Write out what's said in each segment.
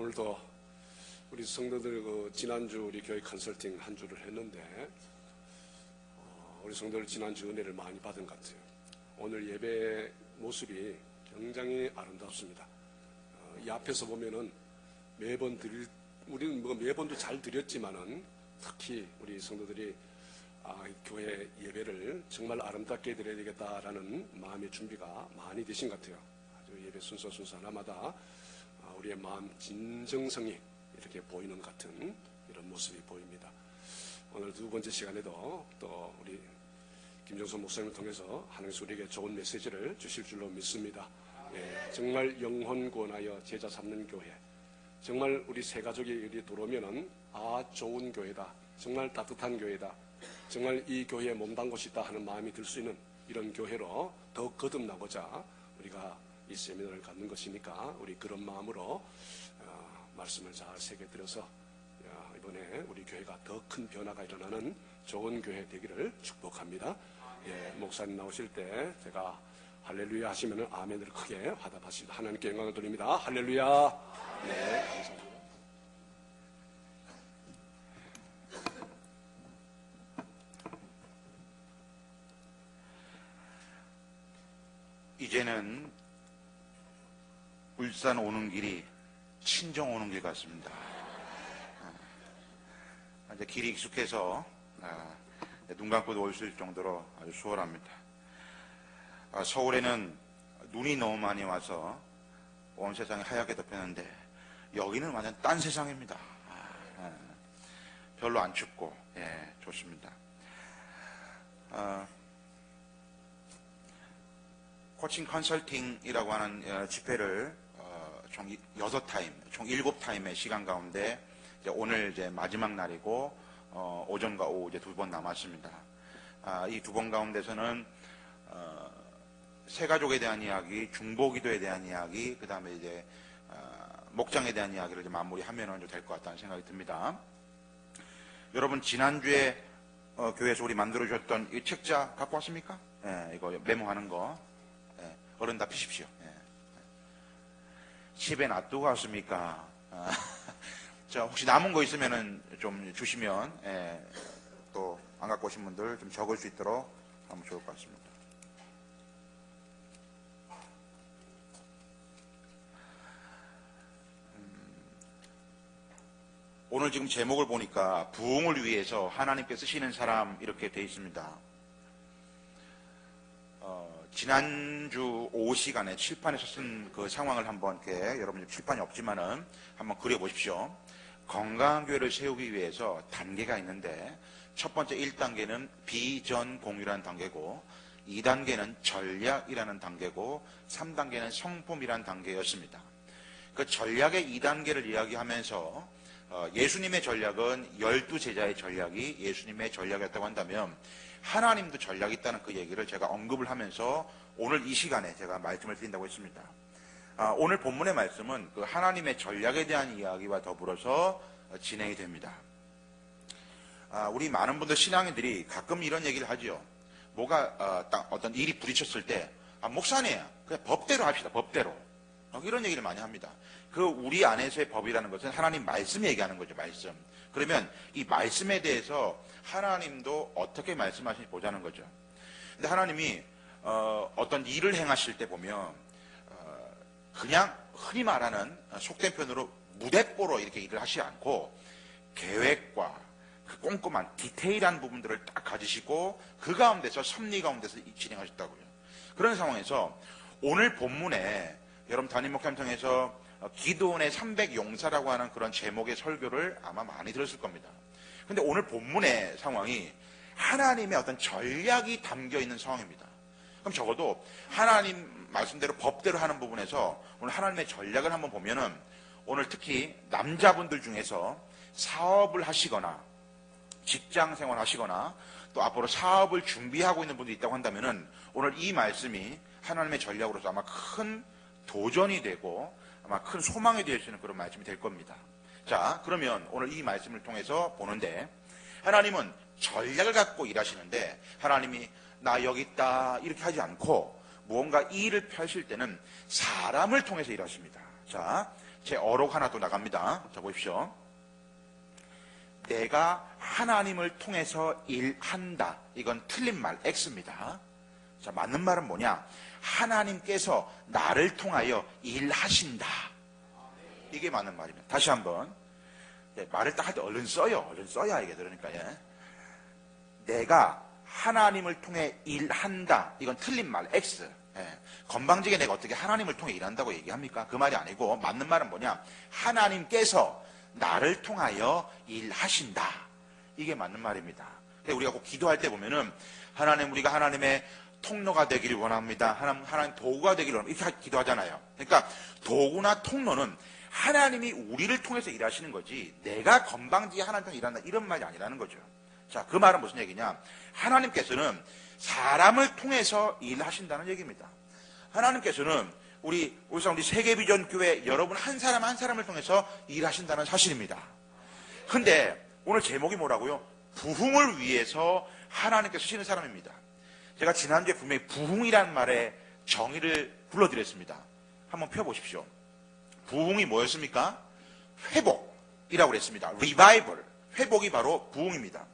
오늘도 우리 성도들 지난주 우리 교회 컨설팅 한 주를 했는데 우리 성도들 지난주 은혜를 많이 받은 것 같아요. 오늘 예배 모습이 굉장히 아름답습니다. 이 앞에서 보면은 우리는 매번도 잘 드렸지만은 특히 우리 성도들이 교회 예배를 정말 아름답게 드려야 되겠다라는 마음의 준비가 많이 되신 것 같아요. 아주 예배 순서 하나마다 우리의 마음 진정성이 이렇게 보이는 것 같은 이런 모습이 보입니다. 오늘 두 번째 시간에도 또 우리 김정선 목사님을 통해서 하나님께서 우리에게 좋은 메시지를 주실 줄로 믿습니다. 정말 영혼 구원하여 제자 삼는 교회, 정말 우리 세 가족이 이리 들어오면은 좋은 교회다, 정말 따뜻한 교회다, 정말 이 교회에 몸담 곳이 있다 하는 마음이 들 수 있는 이런 교회로 더 거듭나고자 우리가 이 세미나를 갖는 것이니까 우리 그런 마음으로 말씀을 잘 새겨드려서 이번에 우리 교회가 더 큰 변화가 일어나는 좋은 교회 되기를 축복합니다. 목사님 나오실 때 제가 할렐루야 하시면 아멘을 크게 화답하십니다. 하나님께 영광을 드립니다. 할렐루야. 네, 감사합니다. 이제는 울산 오는 길이 친정 오는 길 같습니다. 이제 길이 익숙해서 눈 감고도 올 수 있을 정도로 아주 수월합니다. 서울에는 눈이 너무 많이 와서 온 세상이 하얗게 덮였는데 여기는 완전 딴 세상입니다. 별로 안 춥고 좋습니다. 코칭 컨설팅이라고 하는 집회를 총 6타임, 총 7타임의 시간 가운데 오늘 이제 마지막 날이고 오전과 오후 이제 2번 남았습니다. 이 2번 가운데서는 새가족에 대한 이야기, 중보기도에 대한 이야기, 그 다음에 이제 목장에 대한 이야기를 이제 마무리하면 될 것 같다는 생각이 듭니다. 여러분 지난주에 교회에서 우리 만들어 주셨던 이 책자 갖고 왔습니까? 이거 메모하는 거 어른 다 피십시오. 집에 놔두고 왔습니까? 자, 혹시 남은 거 있으면은 좀 주시면 또 안 갖고 오신 분들 좀 적을 수 있도록 하면 좋을 것 같습니다. 오늘 지금 제목을 보니까 부흥을 위해서 하나님께 쓰시는 사람 이렇게 되어 있습니다. 지난주 오후 시간에 칠판에서 쓴 그 상황을 한번 이렇게 여러분 칠판이 없지만은 한번 그려보십시오. 건강한 교회를 세우기 위해서 단계가 있는데 첫 번째 1단계는 비전 공유라는 단계고 2단계는 전략이라는 단계고 3단계는 성품이라는 단계였습니다. 그 전략의 2단계를 이야기하면서 예수님의 전략은 12제자의 전략이 예수님의 전략이었다고 한다면 하나님도 전략이 있다는 그 얘기를 제가 언급을 하면서 오늘 이 시간에 제가 말씀을 드린다고 했습니다. 오늘 본문의 말씀은 그 하나님의 전략에 대한 이야기와 더불어서 진행이 됩니다. 우리 많은 분들 신앙인들이 가끔 이런 얘기를 하죠. 뭐가 어떤 일이 부딪혔을 때 목사님 그냥 법대로 합시다. 법대로. 이런 얘기를 많이 합니다. 그 우리 안에서의 법이라는 것은 하나님 말씀 얘기하는 거죠. 말씀. 그러면 이 말씀에 대해서 하나님도 어떻게 말씀하시는지 보자는 거죠. 근데 하나님이 어떤 일을 행하실 때 보면 그냥 흔히 말하는 속된 표현으로 무대뽀로 이렇게 일을 하시지 않고 계획과 그 꼼꼼한 디테일한 부분들을 딱 가지시고 그 가운데서 섭리 가운데서 진행하셨다고요. 그런 상황에서 오늘 본문에 여러분 담임 목사님 통해서 기도원의 300용사라고 하는 그런 제목의 설교를 아마 많이 들었을 겁니다. 근데 오늘 본문의 상황이 하나님의 어떤 전략이 담겨 있는 상황입니다. 그럼 적어도 하나님 말씀대로 법대로 하는 부분에서 오늘 하나님의 전략을 한번 보면은 오늘 특히 남자분들 중에서 사업을 하시거나 직장 생활 하시거나 또 앞으로 사업을 준비하고 있는 분들이 있다고 한다면은 오늘 이 말씀이 하나님의 전략으로서 아마 큰 도전이 되고 아마 큰 소망이 될 수 있는 그런 말씀이 될 겁니다. 자, 그러면 오늘 이 말씀을 통해서 보는데 하나님은 전략을 갖고 일하시는데 하나님이 나 여기 있다 이렇게 하지 않고 무언가 일을 펴실 때는 사람을 통해서 일하십니다. 자, 제 어록 하나 또 나갑니다. 자, 보십시오. 내가 하나님을 통해서 일한다. 이건 틀린 말, X입니다. 자, 맞는 말은 뭐냐? 하나님께서 나를 통하여 일하신다. 이게 맞는 말입니다. 다시 한번. 말을 딱 할 때 얼른 써요. 얼른 써야 이게 그러니까. 내가 하나님을 통해 일한다. 이건 틀린 말, X. 건방지게 내가 어떻게 하나님을 통해 일한다고 얘기합니까? 그 말이 아니고 맞는 말은 뭐냐? 하나님께서 나를 통하여 일하신다. 이게 맞는 말입니다. 우리가 꼭 기도할 때 보면은 하나님, 우리가 하나님의 통로가 되기를 원합니다. 하나님 도구가 되기를 원합니다. 이렇게 기도하잖아요. 그러니까 도구나 통로는 하나님이 우리를 통해서 일하시는 거지 내가 건방지게 하나님 통해 일한다 이런 말이 아니라는 거죠. 자, 그 말은 무슨 얘기냐? 하나님께서는 사람을 통해서 일하신다는 얘기입니다. 하나님께서는 우리 세계비전교회 여러분 한 사람 한 사람을 통해서 일하신다는 사실입니다. 근데 오늘 제목이 뭐라고요? 부흥을 위해서 하나님께서 쓰시는 사람입니다. 제가 지난주에 분명히 부흥이라는 말의 정의를 불러드렸습니다. 한번 펴보십시오. 부흥이 뭐였습니까? 회복이라고 그랬습니다. 리바이벌. 회복이 바로 부흥입니다.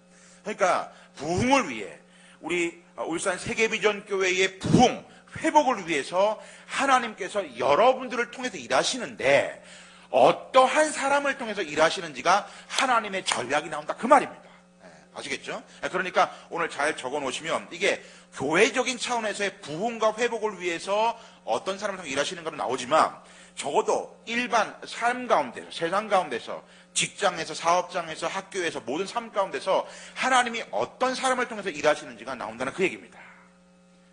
그러니까 부흥을 위해 우리 울산 세계비전교회의 부흥, 회복을 위해서 하나님께서 여러분들을 통해서 일하시는데 어떠한 사람을 통해서 일하시는지가 하나님의 전략이 나온다 그 말입니다. 아시겠죠? 그러니까 오늘 잘 적어 놓으시면 이게 교회적인 차원에서의 부흥과 회복을 위해서 어떤 사람을 통해 일하시는 건 나오지만 적어도 일반 삶 가운데서, 세상 가운데서, 직장에서, 사업장에서, 학교에서, 모든 삶 가운데서 하나님이 어떤 사람을 통해서 일하시는지가 나온다는 그 얘기입니다.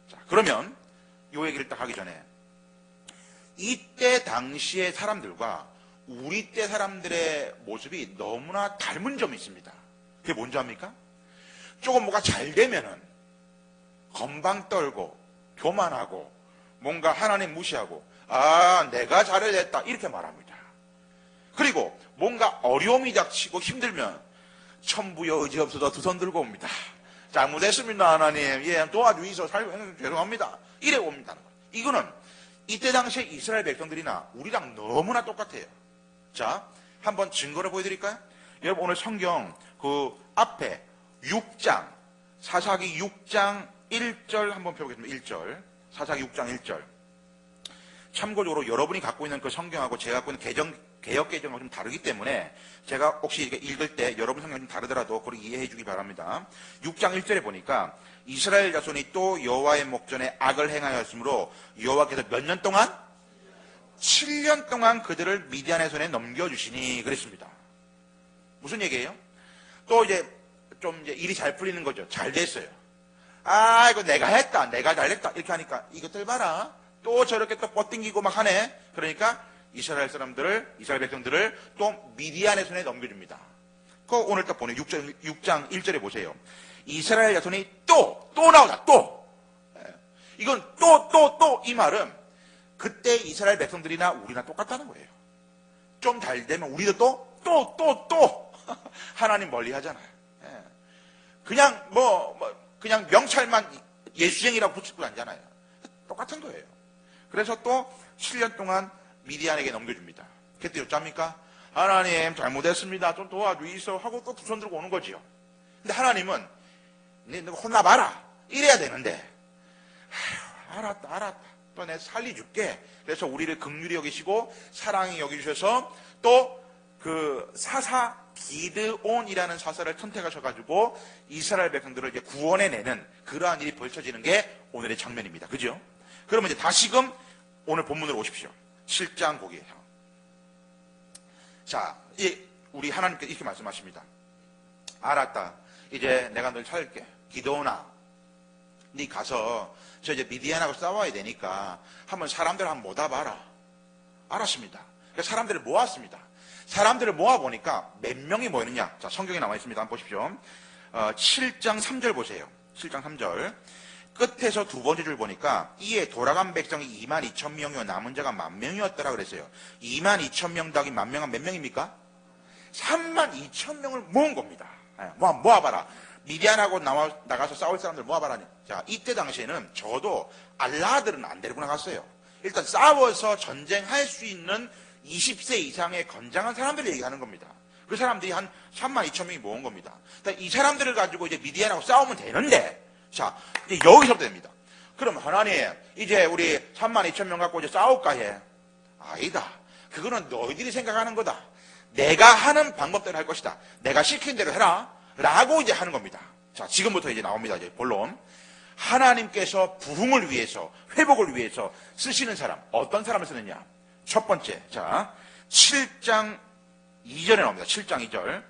자, 그러면 이 얘기를 딱 하기 전에 이때 당시의 사람들과 우리 때 사람들의 모습이 너무나 닮은 점이 있습니다. 그게 뭔지 압니까? 조금 뭐가 잘 되면은 건방 떨고 교만하고 뭔가 하나님 무시하고 내가 잘해냈다 이렇게 말합니다. 그리고 뭔가 어려움이 닥치고 힘들면 천부여 의지 없어서 두 손 들고 옵니다. 잘못했습니다 하나님. 도와주이소. 죄송합니다. 이래 옵니다. 이거는 이때 당시에 이스라엘 백성들이나 우리랑 너무나 똑같아요. 자, 한번 증거를 보여드릴까요? 여러분 오늘 성경 그 앞에 6장 사사기 6장 1절 한번 펴보겠습니다. 1절 사사기 6장 1절. 참고적으로 여러분이 갖고 있는 그 성경하고 제가 갖고 있는 개역 개정하고 좀 다르기 때문에 제가 혹시 읽을 때 여러분 성경이 좀 다르더라도 그걸 이해해 주기 바랍니다. 6장 1절에 보니까 이스라엘 자손이 또 여호와의 목전에 악을 행하였으므로 여호와께서 몇 년 동안? 7년 동안 그들을 미디안의 손에 넘겨주시니 그랬습니다. 무슨 얘기예요? 또 이제 일이 잘 풀리는 거죠. 잘 됐어요. 이거 내가 했다. 내가 잘했다. 이렇게 하니까 이것들 봐라. 또 저렇게 또 뻗팅기고 막 하네. 그러니까 이스라엘 백성들을 또 미디안의 손에 넘겨줍니다. 그 오늘 딱 보내요. 6장 1절에 보세요. 이스라엘 자손이 또 나오다. 또. 이건 또 이 말은 그때 이스라엘 백성들이나 우리나 똑같다는 거예요. 좀 잘 되면 우리도 또 하나님 멀리 하잖아요. 그냥 그냥 명찰만 예수쟁이라고 붙이고 앉잖아요. 똑같은 거예요. 그래서 또 7년 동안 미디안에게 넘겨줍니다. 그때 어쩝니까? 하나님 잘못했습니다. 좀 도와주이소 하고 또 두 손 들고 오는 거지요. 근데 하나님은 너 혼나봐라 이래야 되는데 알았다. 또 내가 살려줄게. 그래서 우리를 긍휼히 여기시고 사랑히 여기주셔서 또 그 사사 기드온이라는 사사를 선택하셔가지고 이스라엘 백성들을 이제 구원해내는 그러한 일이 벌쳐지는 게 오늘의 장면입니다. 그죠? 그러면 이제 다시금 오늘 본문으로 오십시오. 7장 거기에요. 자, 우리 하나님께서 이렇게 말씀하십니다. 알았다. 이제 내가 널 살게. 기드온아, 네 가서 저 이제 미디안하고 싸워야 되니까 한번 사람들 한번 모아봐라. 알았습니다. 그러니까 사람들을 모았습니다. 사람들을 모아보니까 몇 명이 모였느냐? 자, 성경에 나와 있습니다. 한번 보십시오. 7장 3절 보세요. 7장 3절. 끝에서 두 번째 줄 보니까 이에 돌아간 백성이 22,000명이요 남은 자가 10,000명이었더라 그랬어요. 22,000명 더하기 10,000명은 몇 명입니까? 32,000명을 모은 겁니다. 모아봐라. 미디안하고 나가서 싸울 사람들 모아봐라. 자, 이때 당시에는 저도 알라들은 안 데리고 나갔어요. 일단 싸워서 전쟁할 수 있는 20세 이상의 건장한 사람들을 얘기하는 겁니다. 그 사람들이 한 3만 2천 명이 모은 겁니다. 이 사람들을 가지고 이제 미디안하고 싸우면 되는데, 자, 이제 여기서부터 됩니다. 그럼 하나님, 이제 우리 3만 2천 명 갖고 이제 싸울까 해? 아니다. 그거는 너희들이 생각하는 거다. 내가 하는 방법대로 할 것이다. 내가 시킨 대로 해라. 라고 이제 하는 겁니다. 자, 지금부터 이제 나옵니다. 이제 본론. 하나님께서 부흥을 위해서, 회복을 위해서 쓰시는 사람, 어떤 사람을 쓰느냐? 첫 번째, 자, 7장 2절에 나옵니다. 7장 2절.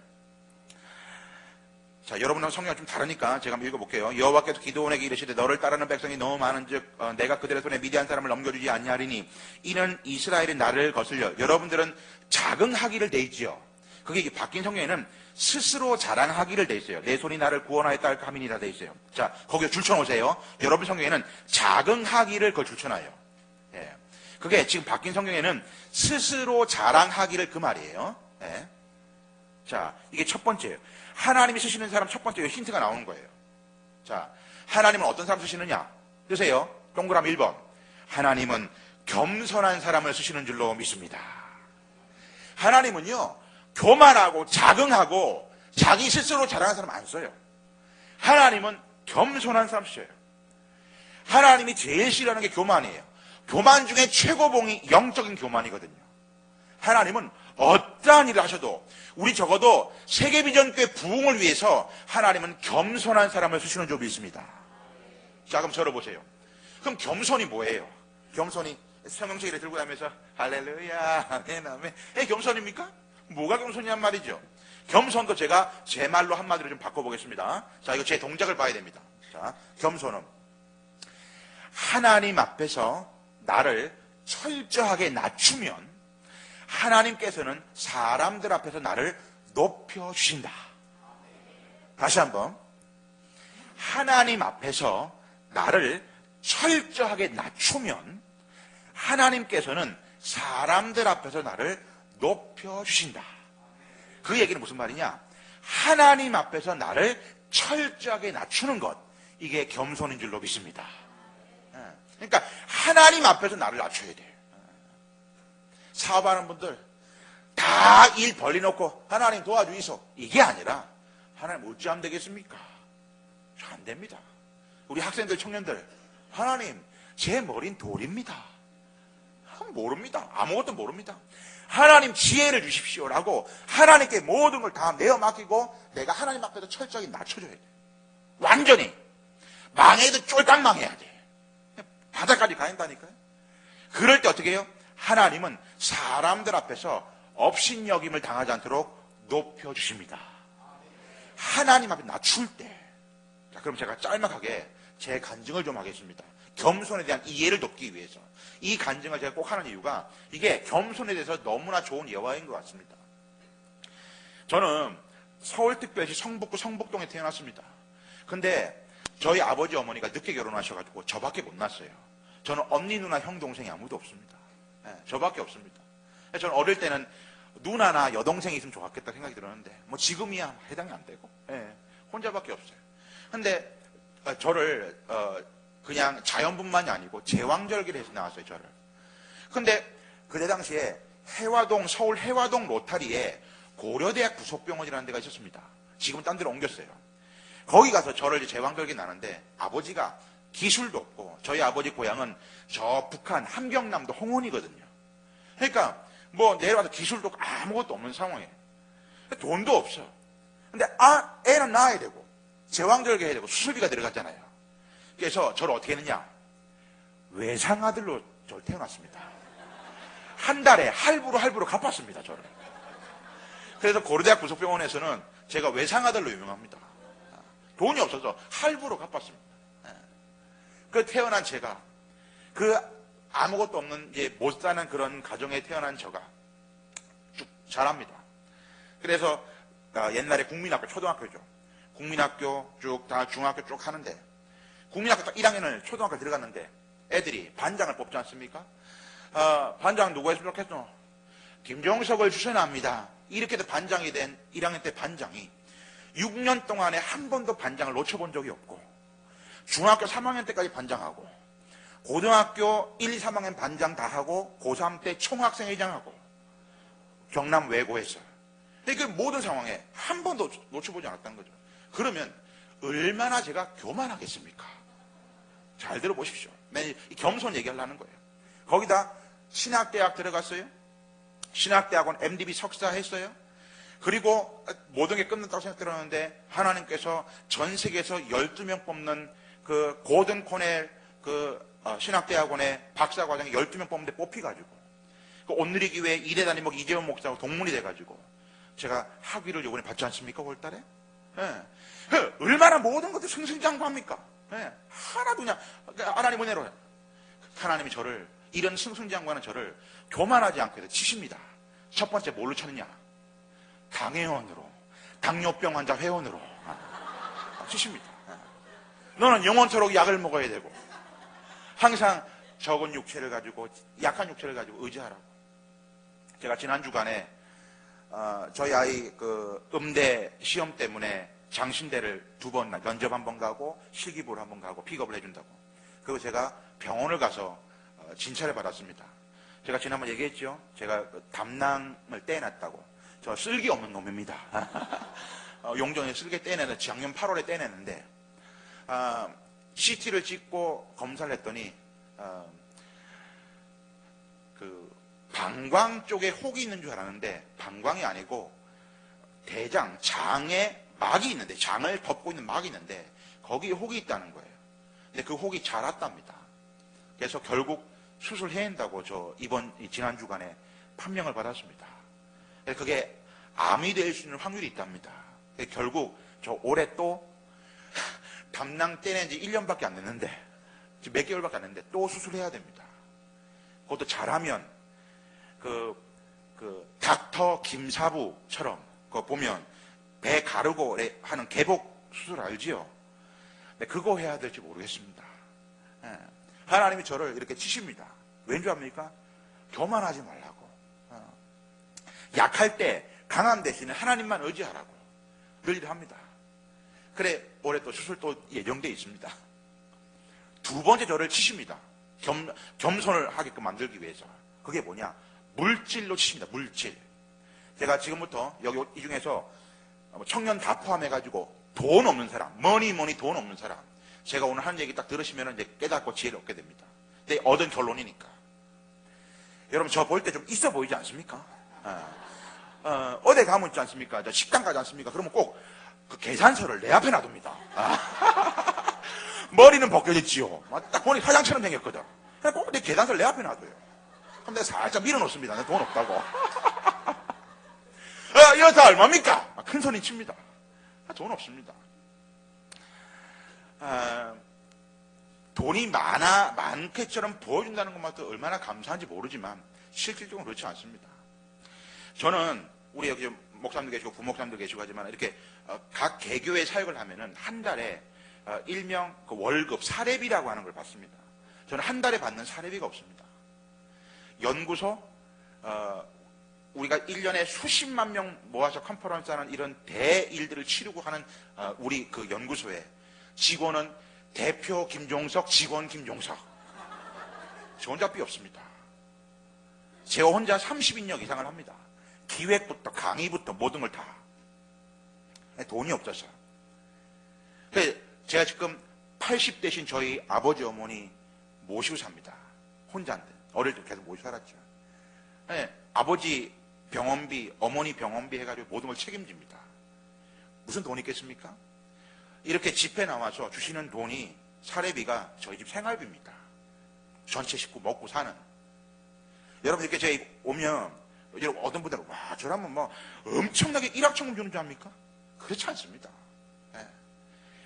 자, 여러분하고 성경이 좀 다르니까 제가 한번 읽어볼게요. 여호와께서 기드온에게 이르시되 너를 따르는 백성이 너무 많은즉 내가 그들의 손에 미디안 사람을 넘겨주지 아니하리니 이는 이스라엘이 나를 거슬려. 여러분들은 자긍하기를 돼 있지요. 그게 바뀐 성경에는 스스로 자랑하기를 돼 있어요. 내 손이 나를 구원하였다 할 함이니라 돼 있어요. 자, 거기에 줄쳐놓으세요. 여러분 성경에는 자긍하기를 그걸 줄쳐놔요. 예. 그게 지금 바뀐 성경에는 스스로 자랑하기를 그 말이에요. 예. 자, 이게 첫 번째예요. 하나님이 쓰시는 사람 첫 번째 힌트가 나오는 거예요. 자, 하나님은 어떤 사람 쓰시느냐? 쓰세요. 동그라미 1번. 하나님은 겸손한 사람을 쓰시는 줄로 믿습니다. 하나님은요, 교만하고 자긍하고 자기 스스로 자랑하는 사람 안 써요. 하나님은 겸손한 사람 쓰셔요. 하나님이 제일 싫어하는 게 교만이에요. 교만 중에 최고봉이 영적인 교만이거든요. 하나님은 어떠한 일을 하셔도 우리 적어도 세계비전교회 부흥을 위해서 하나님은 겸손한 사람을 쓰시는 줄 믿습니다. 자, 그럼 저를 보세요. 그럼 겸손이 뭐예요? 겸손이 성경책을 들고 다니면서 할렐루야 아멘 아멘 이게 겸손입니까? 뭐가 겸손이란 말이죠. 겸손도 제가 제 말로 한마디로 좀 바꿔보겠습니다. 자, 이거 제 동작을 봐야 됩니다. 자, 겸손은 하나님 앞에서 나를 철저하게 낮추면 하나님께서는 사람들 앞에서 나를 높여주신다. 다시 한번. 하나님 앞에서 나를 철저하게 낮추면 하나님께서는 사람들 앞에서 나를 높여주신다. 그 얘기는 무슨 말이냐? 하나님 앞에서 나를 철저하게 낮추는 것, 이게 겸손인 줄로 믿습니다. 그러니까 하나님 앞에서 나를 낮춰야 돼요. 사업하는 분들 다 일 벌리놓고 하나님 도와주이소, 이게 아니라 하나님 어찌하면 되겠습니까? 안 됩니다. 우리 학생들, 청년들, 하나님 제 머린 돌입니다. 모릅니다. 아무것도 모릅니다. 하나님 지혜를 주십시오라고 하나님께 모든 걸 다 내어 맡기고 내가 하나님 앞에서 철저히 낮춰줘야 돼. 완전히 망해도 쫄딱 망해야 돼. 바닥까지 가야 한다니까요. 그럴 때 어떻게 해요? 하나님은 사람들 앞에서 업신여김을 당하지 않도록 높여주십니다. 하나님 앞에 낮출 때. 자, 그럼 제가 짤막하게 제 간증을 좀 하겠습니다. 겸손에 대한 이해를 돕기 위해서. 이 간증을 제가 꼭 하는 이유가 이게 겸손에 대해서 너무나 좋은 예화인 것 같습니다. 저는 서울특별시 성북구 성북동에 태어났습니다. 근데 저희 아버지 어머니가 늦게 결혼하셔가지고 저밖에 못 났어요. 저는 언니, 누나, 형, 동생이 아무도 없습니다. 네, 저밖에 없습니다. 저는 어릴 때는 누나나 여동생이 있으면 좋았겠다 생각이 들었는데 뭐 지금이야 해당이 안 되고 혼자밖에 없어요. 근데 저를 그냥 자연분만이 아니고 제왕절개를 해서 나왔어요, 저를. 근데 그때 당시에 서울 해화동 로타리에 고려대학 부속병원이라는 데가 있었습니다. 지금은 딴 데로 옮겼어요. 거기 가서 저를 이제 제왕절개 나는데 아버지가 기술도 없고 저희 아버지 고향은 저 북한 함경남도 홍원이거든요. 그러니까 뭐 내려와서 기술도 아무것도 없는 상황이에요. 돈도 없어. 근데 애는 낳아야 되고 제왕절개 해야 되고 수술비가 들어갔잖아요. 그래서 저를 어떻게 했느냐? 외상아들로 저를 태어났습니다. 한 달에 할부로 갚았습니다, 저를. 그래서 고려대학 부속병원에서는 제가 외상아들로 유명합니다. 돈이 없어서 할부로 갚았습니다. 그 태어난 제가, 그 아무것도 없는, 이제 못 사는 그런 가정에 태어난 저가 쭉 자랍니다. 그래서 옛날에 국민학교, 초등학교죠. 국민학교 쭉 다 중학교 쭉 하는데, 국민학교 딱 1학년을 초등학교 들어갔는데 애들이 반장을 뽑지 않습니까? 반장 누구 했으면 좋겠노? 김종석을 추천합니다. 이렇게 해서 반장이 된 1학년 때 반장이 6년 동안에 한 번도 반장을 놓쳐본 적이 없고 중학교 3학년 때까지 반장하고 고등학교 1, 2, 3학년 반장 다 하고 고3 때 총학생회장하고 경남 외고에서. 그 모든 상황에 한 번도 놓쳐보지 않았다는 거죠. 그러면 얼마나 제가 교만하겠습니까? 잘 들어보십시오. 이 겸손 얘기하려는 거예요. 거기다 신학대학 들어갔어요. 신학대학원 MDB 석사 했어요. 그리고 모든 게 끝났다고 생각들었는데 하나님께서 전 세계에서 12명 뽑는 그 고든 코넬 신학대학원의 박사과정에 12명 뽑는데 뽑혀가지고 그 온누리교회 이대 담임 이재원 목사하고 동문이 돼가지고 제가 학위를 요번에 받지 않습니까? 5월달에? 예. 얼마나 모든 것들 승승장구합니까? 예. 하나도 그냥 하나님 은혜로 하나님이 저를 이런 승승장구하는 저를 교만하지 않고 해서 치십니다. 첫 번째 뭘로 쳤느냐? 당회원으로, 당뇨병 환자 회원으로 치십니다. 너는 영원토록 약을 먹어야 되고 항상 적은 육체를 가지고 약한 육체를 가지고 의지하라고. 제가 지난 주간에 저희 아이 음대 시험 때문에 장신대를 2번 면접 1번 가고 실기부를 1번 가고 픽업을 해준다고. 그리고 제가 병원을 가서 진찰을 받았습니다. 제가 지난번 얘기했죠. 제가 담낭을 떼놨다고. 저 쓸기 없는 놈입니다. 용전에 쓸개 떼내는 작년 8월에 떼내는데 CT를 찍고 검사를 했더니 그 방광 쪽에 혹이 있는 줄 알았는데 방광이 아니고 대장, 장에 막이 있는데 장을 덮고 있는 막이 있는데 거기에 혹이 있다는 거예요. 근데 그 혹이 자랐답니다. 그래서 결국 수술해야 한다고 지난 주간에 판명을 받았습니다. 그게 암이 될 수 있는 확률이 있답니다. 결국 저 올해 또 담낭 떼낸 지 1년밖에 안 됐는데 지금 몇 개월밖에 안 됐는데 또 수술해야 됩니다. 그것도 잘하면 닥터 김사부처럼 그거 보면 배 가르고 하는 개복 수술 알지요? 네, 그거 해야 될지 모르겠습니다. 예. 하나님이 저를 이렇게 치십니다. 왠 줄 압니까? 교만하지 말라고. 약할 때 강한 대신에 하나님만 의지하라고 늘 합니다. 그래 올해 또 수술 또 예정돼 있습니다. 2번째 저를 치십니다. 겸손을 하게끔 만들기 위해서. 그게 뭐냐? 물질로 치십니다. 물질. 제가 지금부터 여기 이 중에서 청년 다 포함해가지고 돈 없는 사람, 머니 돈 없는 사람, 제가 오늘 하는 얘기 딱 들으시면 이제 깨닫고 지혜를 얻게 됩니다. 근데 얻은 결론이니까. 여러분 저 볼 때 좀 있어 보이지 않습니까? 어디 가면 있지 않습니까? 저 식당 가지 않습니까? 그러면 꼭 그 계산서를 내 앞에 놔둡니다. 머리는 벗겨졌지요. 딱 보니 화장처럼 생겼거든. 그래서 꼭 내 계산서를 내 앞에 놔둬요. 그럼 내가 살짝 밀어놓습니다. 내 돈 없다고. 이거 다 얼마입니까? 큰 소리 칩니다. 돈 없습니다. 돈이 많게처럼 보여준다는 것만도 얼마나 감사한지 모르지만 실질적으로 그렇지 않습니다. 저는 우리 여기 목사님도 계시고 부목사님도 계시고 하지만 이렇게 각 개교의 사역을 하면은 한 달에 일명 그 월급 사례비라고 하는 걸 받습니다. 저는 한 달에 받는 사례비가 없습니다. 연구소 우리가 1년에 수십만 명 모아서 컨퍼런스 하는 이런 대일들을 치르고 하는 우리 그 연구소에 직원은 대표 김종석, 직원 김종석. 저 혼자밖에 없습니다. 제가 혼자 30인력 이상을 합니다. 기획부터 강의부터 모든 걸 다. 돈이 없어서. 제가 지금 80대신 저희 아버지 어머니 모시고 삽니다. 혼자인데. 어릴 때 계속 모시고 살았죠. 아버지 병원비, 어머니 병원비 해가지고 모든 걸 책임집니다. 무슨 돈이 있겠습니까? 이렇게 집회 나와서 주시는 돈이 사례비가 저희 집 생활비입니다. 전체 식구 먹고 사는. 여러분 이렇게 저희 오면 여러분 어떤 분들은 와 저라면 뭐 엄청나게 일확천금 주는 줄 압니까? 그렇지 않습니다. 네.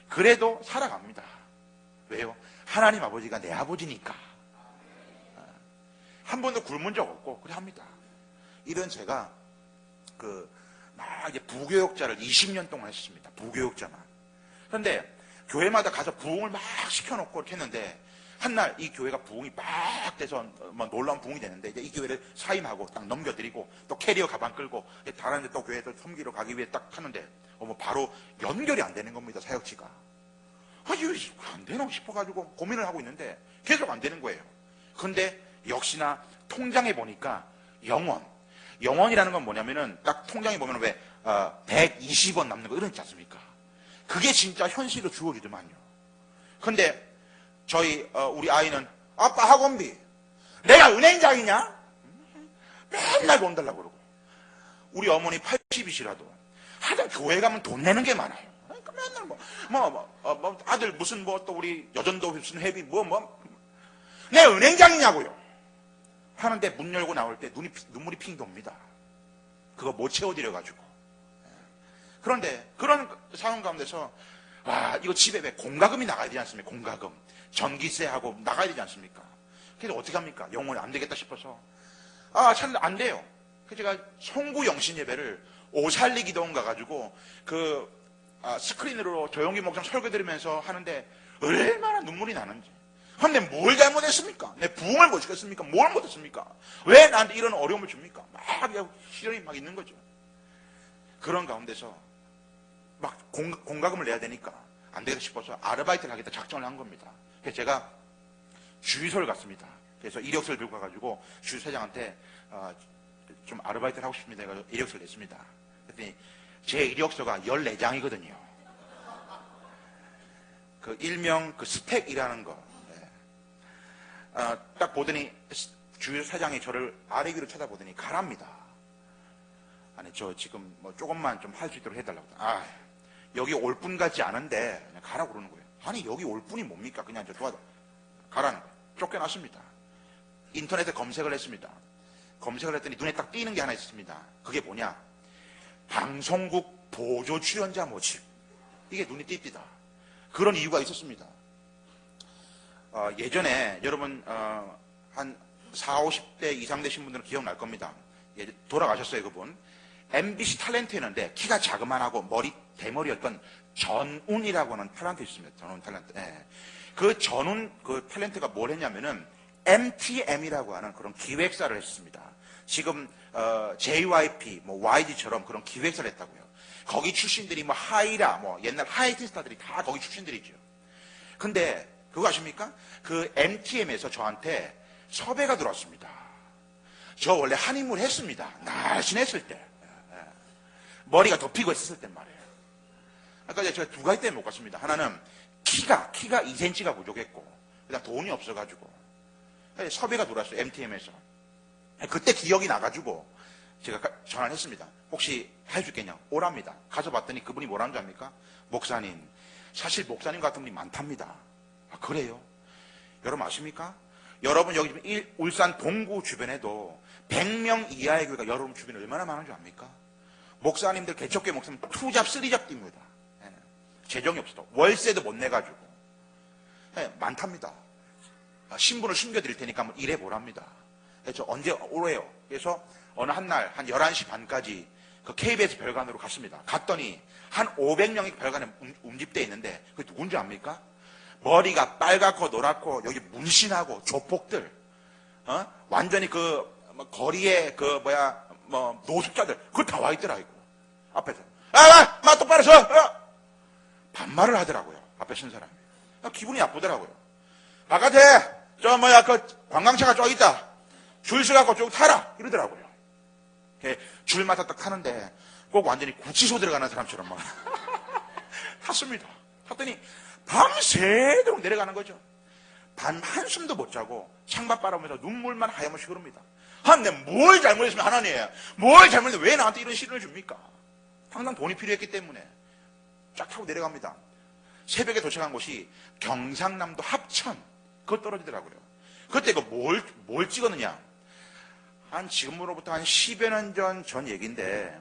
그래도 살아갑니다. 왜요? 하나님 아버지가 내 아버지니까. 한 번도 굶은 적 없고 그래 합니다. 이런 제가 막 이제 부교육자를 20년 동안 했습니다. 부교육자만. 그런데 교회마다 가서 부흥을 막 시켜놓고 이렇게 했는데 한날 이 교회가 부흥이 막 돼서 뭐 놀라운 부흥이 되는데 이제 이 교회를 사임하고 딱 넘겨드리고 또 캐리어 가방 끌고 다른 데 또 교회에서 섬기러 가기 위해 딱 하는데 바로 연결이 안 되는 겁니다. 사역지가. 이거 안 되나 싶어가지고 고민을 하고 있는데 계속 안 되는 거예요. 근데 역시나 통장에 보니까 영원이라는 건 뭐냐면은 딱 통장에 보면 왜 120원 남는 거 이런 거 있지 않습니까? 그게 진짜 현실로 주어지더만요. 근데 저희 우리 아이는 아빠 학원비 내가 은행장이냐? 맨날 돈 달라고 그러고 우리 어머니 80이시라도 하여튼 교회 가면 돈 내는 게 많아요. 그러니까 맨날 아들 무슨 또 우리 여전도 무슨 회비 내 은행장이냐고요. 하는데 문 열고 나올 때 눈물이 핑 돕니다. 그거 못 채워드려가지고. 그런데 그런 상황 가운데서 와 이거 집에 왜 공과금이 나가야 되지 않습니까? 공과금 전기세하고 나가야 되지 않습니까? 그래서 어떻게 합니까? 영원히 안 되겠다 싶어서 참 안 돼요. 그래서 제가 송구 영신 예배를 오살리 기도원 가가지고 스크린으로 조용기 목장 설교 들으면서 하는데 얼마나 눈물이 나는지. 근데 뭘 잘못했습니까? 내 부흥을 못 시켰습니까? 뭘 못했습니까? 왜 나한테 이런 어려움을 줍니까? 막 시련이 막 있는 거죠. 그런 가운데서 막 공과금을 내야 되니까 안 되겠다 싶어서 아르바이트를 하겠다 작정을 한 겁니다. 그래서 제가 주유소를 갔습니다. 그래서 이력서를 들고 가가지고 주유사장한테 좀 아르바이트를 하고 싶습니다. 해가지고 이력서를 냈습니다. 그랬더니 제 이력서가 14장이거든요. 그 일명 스펙이라는 거. 딱 보더니 주유사장이 저를 아래 위로 쳐다보더니 가랍니다. 아니 저 지금 조금만 좀 할 수 있도록 해달라고. 여기 올 분 같지 않은데 그냥 가라고 그러는 거예요. 아니 여기 올 분이 뭡니까? 그냥 저 도와줘. 가라는 거예요. 쫓겨났습니다. 인터넷에 검색을 했습니다. 검색을 했더니 눈에 딱 띄는 게 하나 있었습니다. 그게 뭐냐? 방송국 보조 출연자 모집. 이게 눈에 띕니다. 그런 이유가 있었습니다. 예전에 여러분 한 40, 50대 이상 되신 분들은 기억날 겁니다. 돌아가셨어요 그분. MBC 탤런트였는데 키가 자그만하고 머리 대머리였던 전운이라고 하는 탤런트 있습니다. 전운 탤런트. 그 전운 그 탤런트가 뭘 했냐면은 MTM이라고 하는 그런 기획사를 했습니다. 지금 JYP, YG처럼 그런 기획사를 했다고요. 거기 출신들이 하이라, 옛날 하이틴 스타들이 다 거기 출신들이죠. 근데 그거 아십니까? 그 MTM에서 저한테 섭외가 들어왔습니다. 저 원래 한인물 했습니다. 날씬했을 때. 머리가 덮이고 있었을 때 말이에요. 그러니까 제가 두 가지 때문에 못 갔습니다. 하나는 키가 2cm가 부족했고, 그다음 돈이 없어가지고. 섭외가 들어왔어요. MTM에서. 그때 기억이 나가지고 제가 전화를 했습니다. 혹시 해줄 겠냐? 오랍니다. 가서 봤더니 그분이 뭐라는 줄 압니까? 목사님, 사실 목사님 같은 분이 많답니다. 그래요? 여러분 아십니까? 여러분 여기 지금 울산 동구 주변에도 100명 이하의 교회가 여러분 주변에 얼마나 많은 줄 압니까? 목사님들 개척교회 목사님 2잡 3잡 뜁니다. 재정이 없어도 월세도 못 내가지고 많답니다. 신분을 숨겨드릴 테니까 한번 일해보랍니다. 그래서 언제 오래요? 그래서 어느 한날 한 11시 반까지 그 KBS 별관으로 갔습니다. 갔더니 한 500명이 별관에 움집되어 있는데 그게 누군지 압니까? 머리가 빨갛고 노랗고 여기 문신하고 조폭들, 완전히 거리에 노숙자들 그거 다 와 있더라고요. 앞에서 똑바로 서! 반말을 하더라고요. 앞에 선 사람이. 기분이 나쁘더라고요. 바깥에 관광차가 쭉 있다. 줄 서갖고 쭉 타라 이러더라고요. 줄마다 딱 타는데 꼭 완전히 구치소 들어가는 사람처럼 막 탔습니다. 탔더니 밤새도록 내려가는 거죠. 밤 한숨도 못 자고 창밖 바라보면서 눈물만 하염없이 흐릅니다. 내가 뭘 잘못했으면 하나님, 뭘 잘못했는데 왜 나한테 이런 시련을 줍니까? 항상 돈이 필요했기 때문에 쫙 타고 내려갑니다. 새벽에 도착한 곳이 경상남도 합천. 그거 떨어지더라고요. 그때 뭘 찍었느냐? 지금으로부터 한 10여 년 전 얘기인데,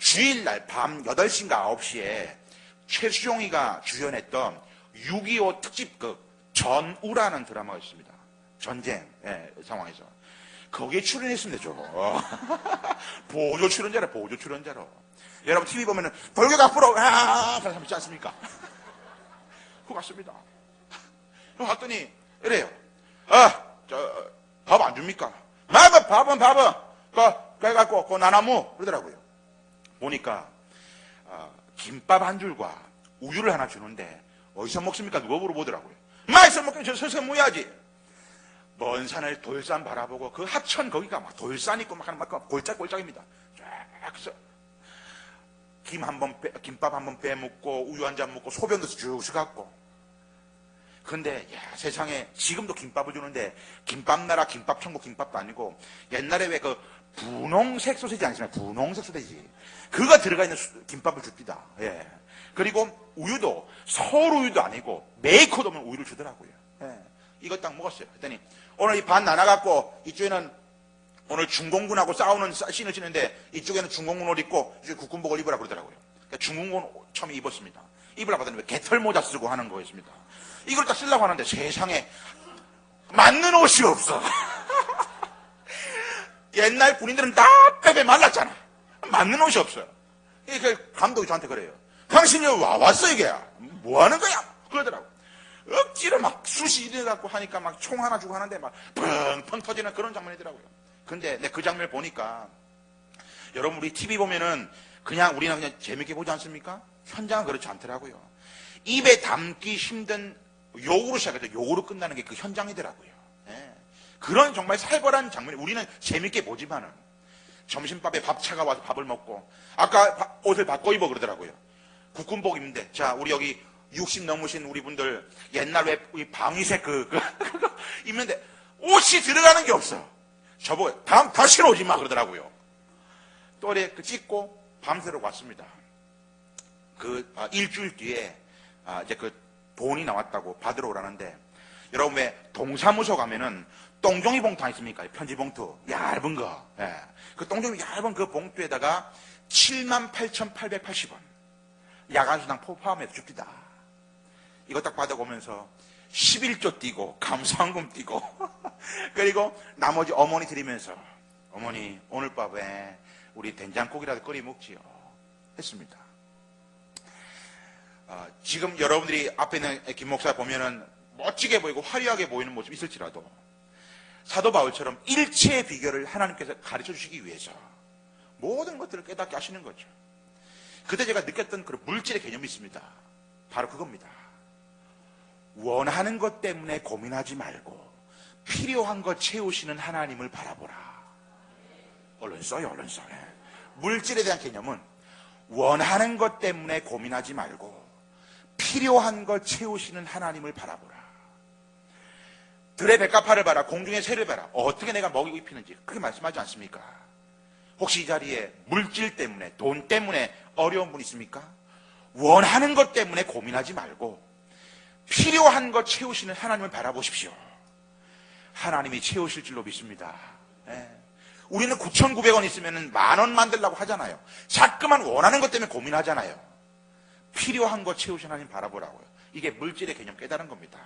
주일날 밤 8시인가 9시에 최수종이가 주연했던 6.25 특집 전우라는 드라마가 있습니다. 전쟁 상황에서. 거기에 출연했습니다, 저거. 보조 출연자로. 여러분 TV 보면은 돌격 앞으로 그런 사람 있지 않습니까? 그거 같습니다. 갔더니 이래요. 밥 안 줍니까? 밥은 그래갖고 그 나나무 그러더라고요. 보니까 김밥 한 줄과 우유를 하나 주는데 어디서 먹습니까? 누가 물어보더라고요. 마에서 먹기는 저 서서 모야지. 먼 산을 돌산 바라보고 그 하천 거기가 막 돌산 있고 막 골짝골짝입니다. 쫙 해서 김밥 한 번 빼먹고 우유 한 잔 먹고 소변도 쭉 씻갖고. 근데 야, 세상에 지금도 김밥을 주는데 김밥 나라 김밥 천국 김밥도 아니고 옛날에 왜 그 분홍색 소세지 아니잖아요. 분홍색 소세지 그거 들어가 있는 김밥을 줍니다. 예. 그리고 우유도 서울 우유도 아니고 메이커도 없는 우유를 주더라고요. 예. 이거 딱 먹었어요. 그랬더니 오늘 이 반 나눠갖고 이쪽에는 오늘 중공군하고 싸우는 씬을 치는데 이쪽에는 중공군 옷 입고 이쪽에 국군복을 입으라 그러더라고요. 그러니까 중공군 처음에 입었습니다. 입으라고 하더니 개털 모자 쓰고 하는 거였습니다. 이걸 딱 쓰려고 하는데 세상에 맞는 옷이 없어. 옛날 군인들은 다 빼빼 말랐잖아. 맞는 옷이 없어요. 그 감독이 저한테 그래요. 당신이 왔어 이게 뭐 하는 거야? 그러더라고. 억지로 막 숱이 일어나갖고 하니까 막 총 하나 주고 하는데 막 펑펑 터지는 그런 장면이더라고요. 근데 그 장면을 보니까 여러분 우리 TV 보면은 그냥 우리는 그냥 재밌게 보지 않습니까? 현장은 그렇지 않더라고요. 입에 담기 힘든 욕으로 시작해서 욕으로 끝나는 게 그 현장이더라고요. 예. 그런 정말 살벌한 장면이 우리는 재밌게 보지만은 점심밥에 밥차가 와서 밥을 먹고 아까 옷을 바꿔 입어 그러더라고요. 국군복 입는데 자 우리 여기 60 넘으신 우리 분들 옛날 왜 방위색 그거 입는데 옷이 들어가는 게 없어. 저보고 다시는 오지 마 그러더라고요. 또 이렇게 찍고 밤새러 왔습니다. 일주일 뒤에 이제 그 돈이 나왔다고 받으러 오라는데 여러분 왜 동사무소 가면은 똥종이 봉투 아니십니까? 편지 봉투 얇은 거. 예. 그 똥종이 얇은 그 봉투에다가 78,880원 야간수당 포함해서 줍니다. 이거 딱 받아보면서 11조 띄고 감사원금 띄고 그리고 나머지 어머니 드리면서 어머니 오늘 밤에 우리 된장국이라도 끓여 먹지요 했습니다. 지금 여러분들이 앞에 있는 김 목사 보면은 멋지게 보이고 화려하게 보이는 모습이 있을지라도 사도 바울처럼 일체의 비결을 하나님께서 가르쳐 주시기 위해서 모든 것들을 깨닫게 하시는 거죠. 그때 제가 느꼈던 그런 물질의 개념이 있습니다. 바로 그겁니다. 원하는 것 때문에 고민하지 말고 필요한 것 채우시는 하나님을 바라보라. 얼른 써요. 물질에 대한 개념은 원하는 것 때문에 고민하지 말고 필요한 것 채우시는 하나님을 바라보라. 들의 백합화를 봐라. 공중의 새를 봐라. 어떻게 내가 먹이고 입히는지 그렇게 말씀하지 않습니까? 혹시 이 자리에 물질 때문에 돈 때문에 어려운 분 있습니까? 원하는 것 때문에 고민하지 말고 필요한 것 채우시는 하나님을 바라보십시오. 하나님이 채우실 줄로 믿습니다. 예. 우리는 9,900원 있으면 10,000원 만들려고 하잖아요. 자꾸만 원하는 것 때문에 고민하잖아요. 필요한 것 채우시는 하나님 바라보라고요. 이게 물질의 개념 깨달은 겁니다.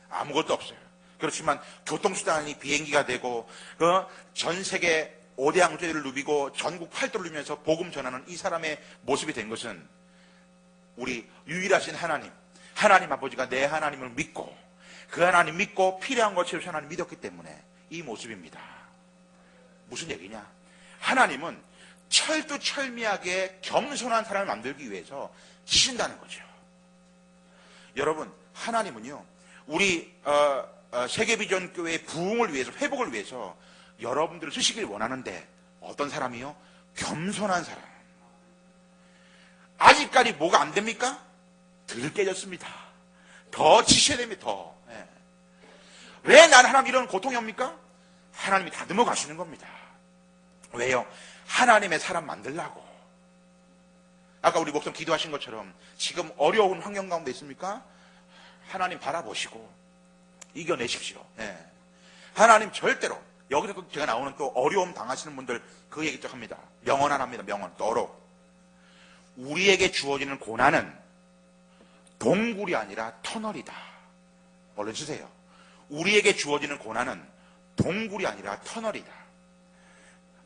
아무것도 없어요. 그렇지만 교통수단이 비행기가 되고 전 세계 5대 항제를 누비고 전국 팔도를 누비면서 복음 전하는 이 사람의 모습이 된 것은 우리 유일하신 하나님 아버지가 내 하나님을 믿고 그 하나님 믿고 필요한 것 채우신 하나님 믿었기 때문에 이 모습입니다. 무슨 얘기냐? 하나님은 철두철미하게 겸손한 사람을 만들기 위해서 치신다는 거죠. 여러분, 하나님은요, 우리 세계비전교회의 부흥을 위해서, 회복을 위해서 여러분들을 쓰시길 원하는데 어떤 사람이요? 겸손한 사람. 아직까지 뭐가 안 됩니까? 덜 깨졌습니다. 더 치셔야 됩니다. 더. 예. 왜 나는 하나님 이런 고통이 옵니까? 하나님이 다듬어 가시는 겁니다. 왜요? 하나님의 사람 만들라고. 아까 우리 목사님 기도하신 것처럼 지금 어려운 환경 가운데 있습니까? 하나님 바라보시고 이겨내십시오. 예. 하나님 절대로 여기서 또 제가 나오는 또 어려움 당하시는 분들 그 얘기 좀 합니다. 명언 하나 합니다. 명언. 또로 우리에게 주어지는 고난은 동굴이 아니라 터널이다. 얼른 쓰세요. 우리에게 주어지는 고난은 동굴이 아니라 터널이다.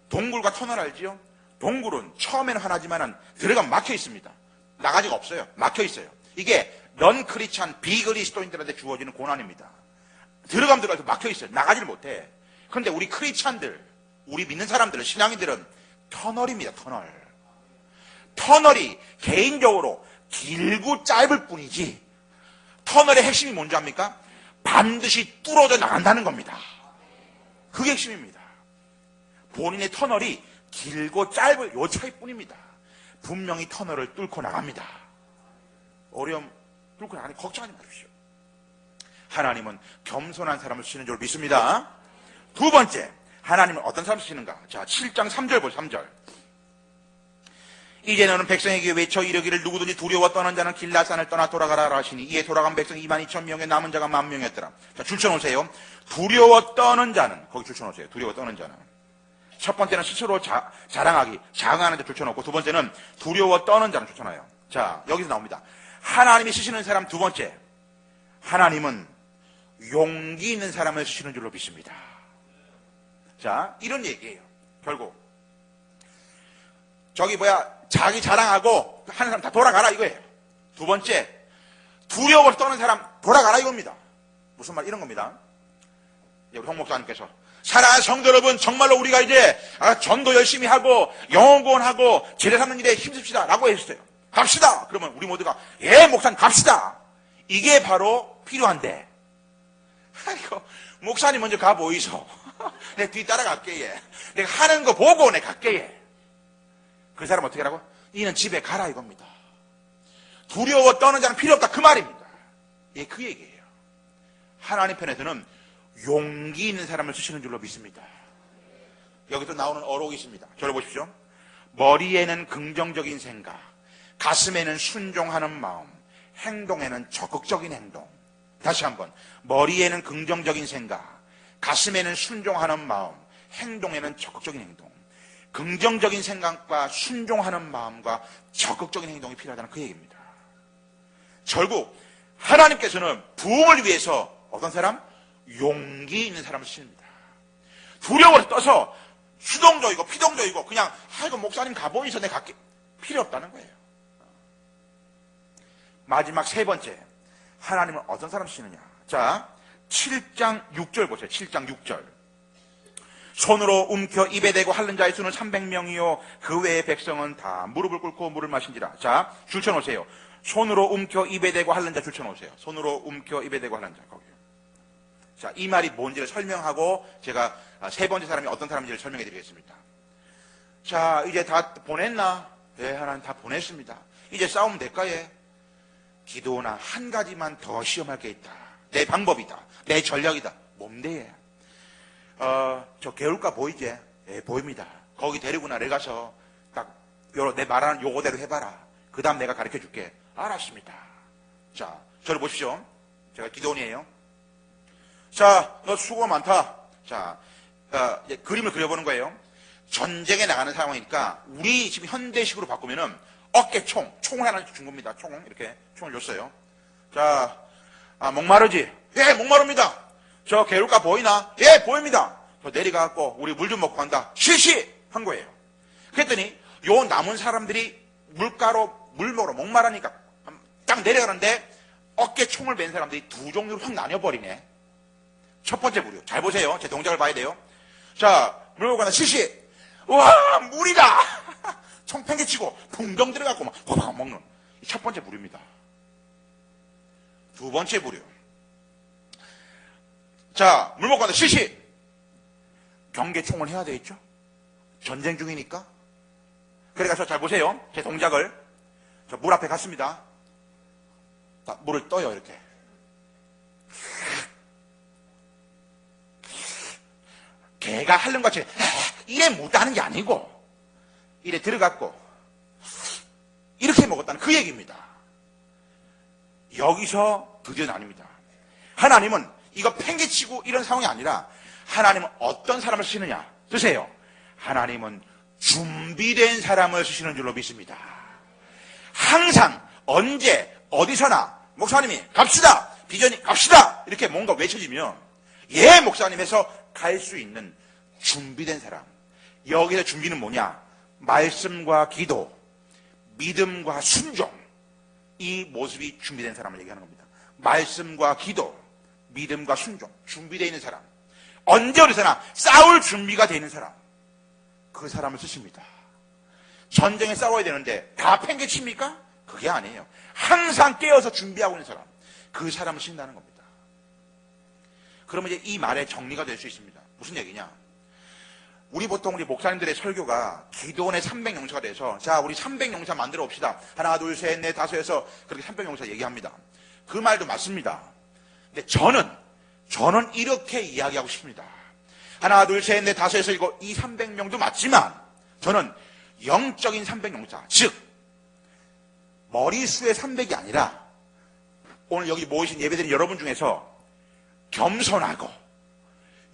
동굴과 터널 알지요? 동굴은 처음에는 하나지만은 들어가면 막혀 있습니다. 나가지가 없어요. 막혀 있어요. 이게 넌 크리스찬 비그리스도인들한테 주어지는 고난입니다. 들어가면 들어가서 막혀 있어요. 나가지를 못해. 그런데 우리 크리스찬들, 우리 믿는 사람들은, 신앙인들은 터널입니다. 터널. 터널이 개인적으로 길고 짧을 뿐이지 터널의 핵심이 뭔지 압니까? 반드시 뚫어져 나간다는 겁니다. 그게 핵심입니다. 본인의 터널이 길고 짧을 요 차이뿐입니다. 분명히 터널을 뚫고 나갑니다. 어려움 뚫고 나가니 걱정하지 마십시오. 하나님은 겸손한 사람을 쓰시는 줄 믿습니다. 두 번째, 하나님은 어떤 사람을 쓰시는가? 자, 7장 3절 보세요. 3절. 이제 너는 백성에게 외쳐 이르기를 누구든지 두려워 떠는 자는 길라산을 떠나 돌아가라 하시니 이에 돌아간 백성이 22,000명에 남은 자가 10,000명이었더라. 자, 줄쳐놓으세요. 두려워 떠는 자는, 거기 줄쳐놓으세요. 두려워 떠는 자는. 첫 번째는 스스로 자랑하기, 자랑하는 자 줄쳐놓고, 두 번째는 두려워 떠는 자는 줄쳐놔요. 자, 여기서 나옵니다. 하나님이 쓰시는 사람 두 번째, 하나님은 용기 있는 사람을 쓰시는 줄로 믿습니다. 자, 이런 얘기예요. 결국 저기 자기 자랑하고 하는 사람 다 돌아가라 이거예요. 두 번째, 두려워서 떠는 사람 돌아가라 이겁니다. 무슨 말? 이런 겁니다. 우리 홍 목사님께서 사랑하는 성도 여러분, 정말로 우리가 이제 전도 열심히 하고 영혼구원하고 제자 삼는 일에 힘씁시다 라고 했어요. 갑시다. 그러면 우리 모두가 예 목사님 갑시다. 이게 바로 필요한데, 아이고 목사님 먼저 가보이소. 내 뒤 따라갈게. 예. 내가 하는 거 보고 내 갈게. 예. 그 사람 어떻게 하라고? 이는 집에 가라 이겁니다. 두려워 떠는 자는 필요 없다 그 말입니다. 예, 그 얘기예요. 하나님 편에서는 용기 있는 사람을 쓰시는 줄로 믿습니다. 여기서 나오는 어록이 있습니다. 저를 보십시오. 머리에는 긍정적인 생각, 가슴에는 순종하는 마음, 행동에는 적극적인 행동. 다시 한번, 머리에는 긍정적인 생각, 가슴에는 순종하는 마음, 행동에는 적극적인 행동. 긍정적인 생각과 순종하는 마음과 적극적인 행동이 필요하다는 그 얘기입니다. 결국 하나님께서는 부흥을 위해서 어떤 사람? 용기 있는 사람을 쓰십니다. 두려워서 떠서 수동적이고 피동적이고 그냥 아이고 목사님 가보이소 내 갈게 필요 없다는 거예요. 마지막 세 번째, 하나님은 어떤 사람을 쓰시느냐? 자, 7장 6절 보세요. 7장 6절. 손으로 움켜 입에 대고 핥는 자의 수는 300명이요 그 외의 백성은 다 무릎을 꿇고 물을 마신지라. 자, 줄쳐놓으세요. 손으로 움켜 입에 대고 핥는 자 줄쳐놓으세요. 손으로 움켜 입에 대고 핥는 자 거기요. 자, 이 말이 뭔지를 설명하고 제가 세 번째 사람이 어떤 사람인지를 설명해 드리겠습니다. 자, 이제 다 보냈나? 네, 하나님 다 보냈습니다. 이제 싸우면 될까? 예. 기도나 한 가지만 더 시험할 게 있다. 내 방법이다. 내 전략이다. 뭔데? 저 개울가 보이지? 예, 보입니다. 거기 데리고 내려가서 딱 내 말하는 요거대로 해봐라. 그 다음 내가 가르쳐 줄게. 알았습니다. 자, 저를 보십시오. 제가 기도원이에요. 자, 너 수고가 많다. 자, 그림을 그려보는 거예요. 전쟁에 나가는 상황이니까 우리 지금 현대식으로 바꾸면은 어깨총, 총을 하나 준 겁니다. 총, 이렇게 총을 줬어요. 자, 목마르지? 예, 목마릅니다. 저 개울가 보이나? 예, 보입니다. 저 내려가갖고 우리 물 좀 먹고 간다. 실시! 한 거예요. 그랬더니 요 남은 사람들이 물가로 물 먹으러 목마르니까 딱 내려가는데 어깨 총을 맨 사람들이 두 종류로 확 나뉘어버리네. 첫 번째 무료. 잘 보세요. 제 동작을 봐야 돼요. 자, 물 먹고 간다. 실시! 우와, 물이다! 총 팽개치고 풍덩 들어가고 막 호박 먹는 첫 번째 부류입니다. 두 번째 부류. 자, 물 먹고 간다. 실시! 경계총을 해야 되겠죠? 전쟁 중이니까. 그래가서 잘 보세요. 제 동작을. 저 물 앞에 갔습니다. 자, 물을 떠요, 이렇게. 개가 핥는 것처럼 이래 묻다는 게 아니고 이래 들어갔고 이렇게 먹었다는 그 얘기입니다. 여기서 드디어 나뉩니다. 하나님은 이거 팽개치고 이런 상황이 아니라 하나님은 어떤 사람을 쓰시느냐? 쓰세요. 하나님은 준비된 사람을 쓰시는 줄로 믿습니다. 항상 언제 어디서나 목사님이 갑시다, 비전이 갑시다 이렇게 뭔가 외쳐지면 예 목사님에서 갈 수 있는 준비된 사람. 여기서 준비는 뭐냐? 말씀과 기도, 믿음과 순종. 이 모습이 준비된 사람을 얘기하는 겁니다. 말씀과 기도, 믿음과 순종. 준비되어 있는 사람. 언제 어디서나 싸울 준비가 되어 있는 사람. 그 사람을 쓰십니다. 전쟁에 싸워야 되는데 다 팽개칩니까? 그게 아니에요. 항상 깨어서 준비하고 있는 사람. 그 사람을 쓴다는 겁니다. 그러면 이제 이 말의 정리가 될 수 있습니다. 무슨 얘기냐? 우리 보통 우리 목사님들의 설교가 기도원의 300용사가 돼서 자 우리 300용사 만들어 봅시다. 하나 둘 셋 넷 다섯 해서 그렇게 300용사 얘기합니다. 그 말도 맞습니다. 근데 저는 이렇게 이야기하고 싶습니다. 하나 둘 셋 넷 다섯 해서 이거 이 300명도 맞지만 저는 영적인 300용사 즉 머리수의 300이 아니라 오늘 여기 모이신 예배드린 여러분 중에서 겸손하고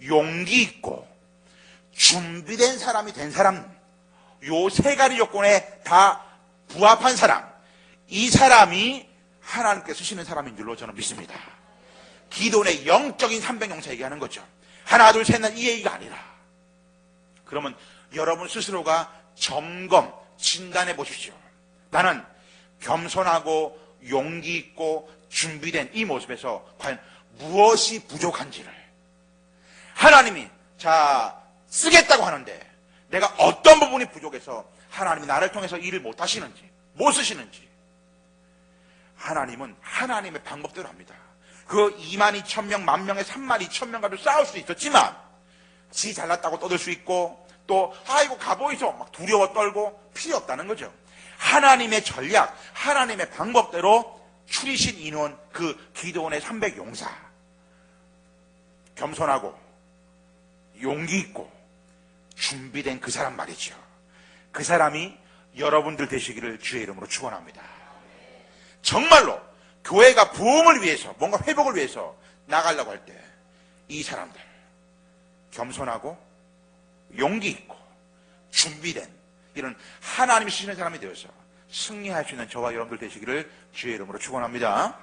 용기 있고 준비된 사람이 된 사람, 요 세 가지 조건에 다 부합한 사람, 이 사람이 하나님께 쓰시는 사람인 줄로 저는 믿습니다. 기도원의 영적인 300용사 얘기하는 거죠. 하나 둘 셋 넷 이 얘기가 아니라. 그러면 여러분 스스로가 점검, 진단해 보십시오. 나는 겸손하고 용기 있고 준비된 이 모습에서 과연 무엇이 부족한지를 하나님이 쓰겠다고 하는데 내가 어떤 부분이 부족해서 하나님이 나를 통해서 일을 못 하시는지 못 쓰시는지 하나님은 하나님의 방법대로 합니다. 그 22,000명, 10,000명의 32,000명과도 싸울 수 있었지만 지 잘났다고 떠들 수 있고 또 아이고 가보이소 막 두려워 떨고 필요 없다는 거죠. 하나님의 전략, 하나님의 방법대로 추리신 인원 그 기도원의 300용사 겸손하고 용기 있고 준비된 그 사람 말이죠. 그 사람이 여러분들 되시기를 주의 이름으로 축원합니다. 정말로 교회가 부흥을 위해서 뭔가 회복을 위해서 나가려고 할 때 이 사람들 겸손하고 용기 있고 준비된 이런 하나님이 쓰시는 사람이 되어서 승리할 수 있는 저와 여러분들 되시기를 주의 이름으로 축원합니다.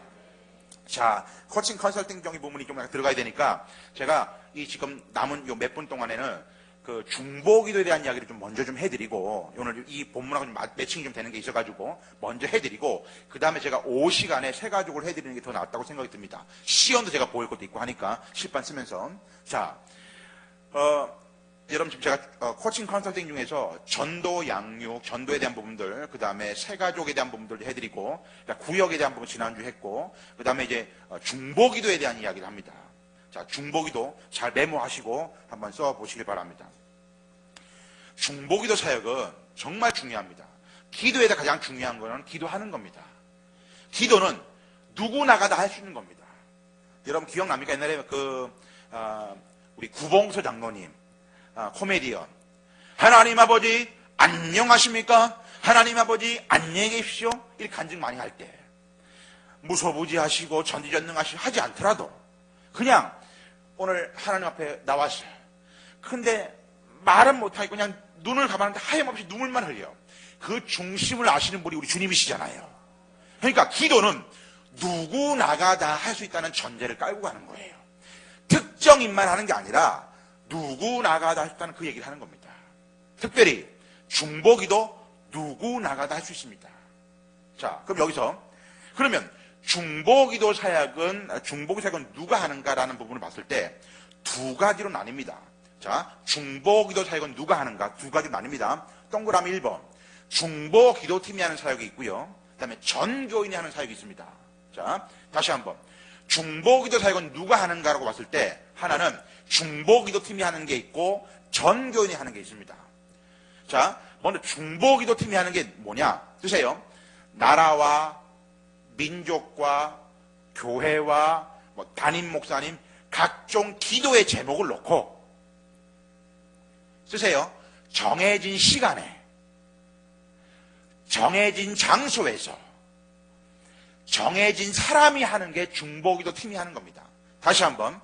자, 코칭 컨설팅 경기 부분이 좀 들어가야 되니까 제가 이 지금 남은 요 몇 분 동안에는 그 중보기도에 대한 이야기를 좀 먼저 좀 해드리고 오늘 이 본문하고 좀 매칭이 좀 되는 게 있어가지고 먼저 해드리고 그 다음에 제가 5시간에 세 가족을 해드리는 게 더 낫다고 생각이 듭니다. 시연도 제가 보일 것도 있고 하니까 실판 쓰면서 자, 여러분 지금 제가 코칭 컨설팅 중에서 전도 양육, 전도에 대한 부분들, 그 다음에 새가족에 대한 부분들도 해드리고, 구역에 대한 부분 지난주 했고, 그 다음에 이제 중보기도에 대한 이야기를 합니다. 자, 중보기도 잘 메모하시고 한번 써보시길 바랍니다. 중보기도 사역은 정말 중요합니다. 기도에다 가장 중요한 거는 기도하는 겁니다. 기도는 누구나가 다 할 수 있는 겁니다. 여러분 기억납니까? 옛날에 우리 구봉서 장로님 코미디언 하나님 아버지 안녕하십니까? 하나님 아버지 안녕히 계십시오. 이렇게 간증 많이 할 때 무소부지하시고 전지전능하시고 하지 않더라도 그냥 오늘 하나님 앞에 나왔어요. 근데 말은 못하고 그냥 눈을 감았는데 하염없이 눈물만 흘려. 그 중심을 아시는 분이 우리 주님이시잖아요. 그러니까 기도는 누구나가 다 할 수 있다는 전제를 깔고 가는 거예요. 특정인만 하는 게 아니라 누구나가 다 할 수 있다는 그 얘기를 하는 겁니다. 특별히 중보기도 누구나가 다 할 수 있습니다. 자, 그럼 여기서 그러면 중보기도 사역은 누가 하는가라는 부분을 봤을 때 두 가지로 나뉩니다. 자, 중보기도 사역은 누가 하는가 두 가지로 나뉩니다. 동그라미 1번 중보기도팀이 하는 사역이 있고요. 그 다음에 전교인이 하는 사역이 있습니다. 자, 다시 한번 중보기도 사역은 누가 하는가라고 봤을 때 하나는 중보기도팀이 하는 게 있고 전교인이 하는 게 있습니다. 자, 먼저 중보기도팀이 하는 게 뭐냐 드세요. 나라와 민족과 교회와 담임 목사님 각종 기도의 제목을 놓고 쓰세요. 정해진 시간에 정해진 장소에서 정해진 사람이 하는 게 중보기도 팀이 하는 겁니다. 다시 한번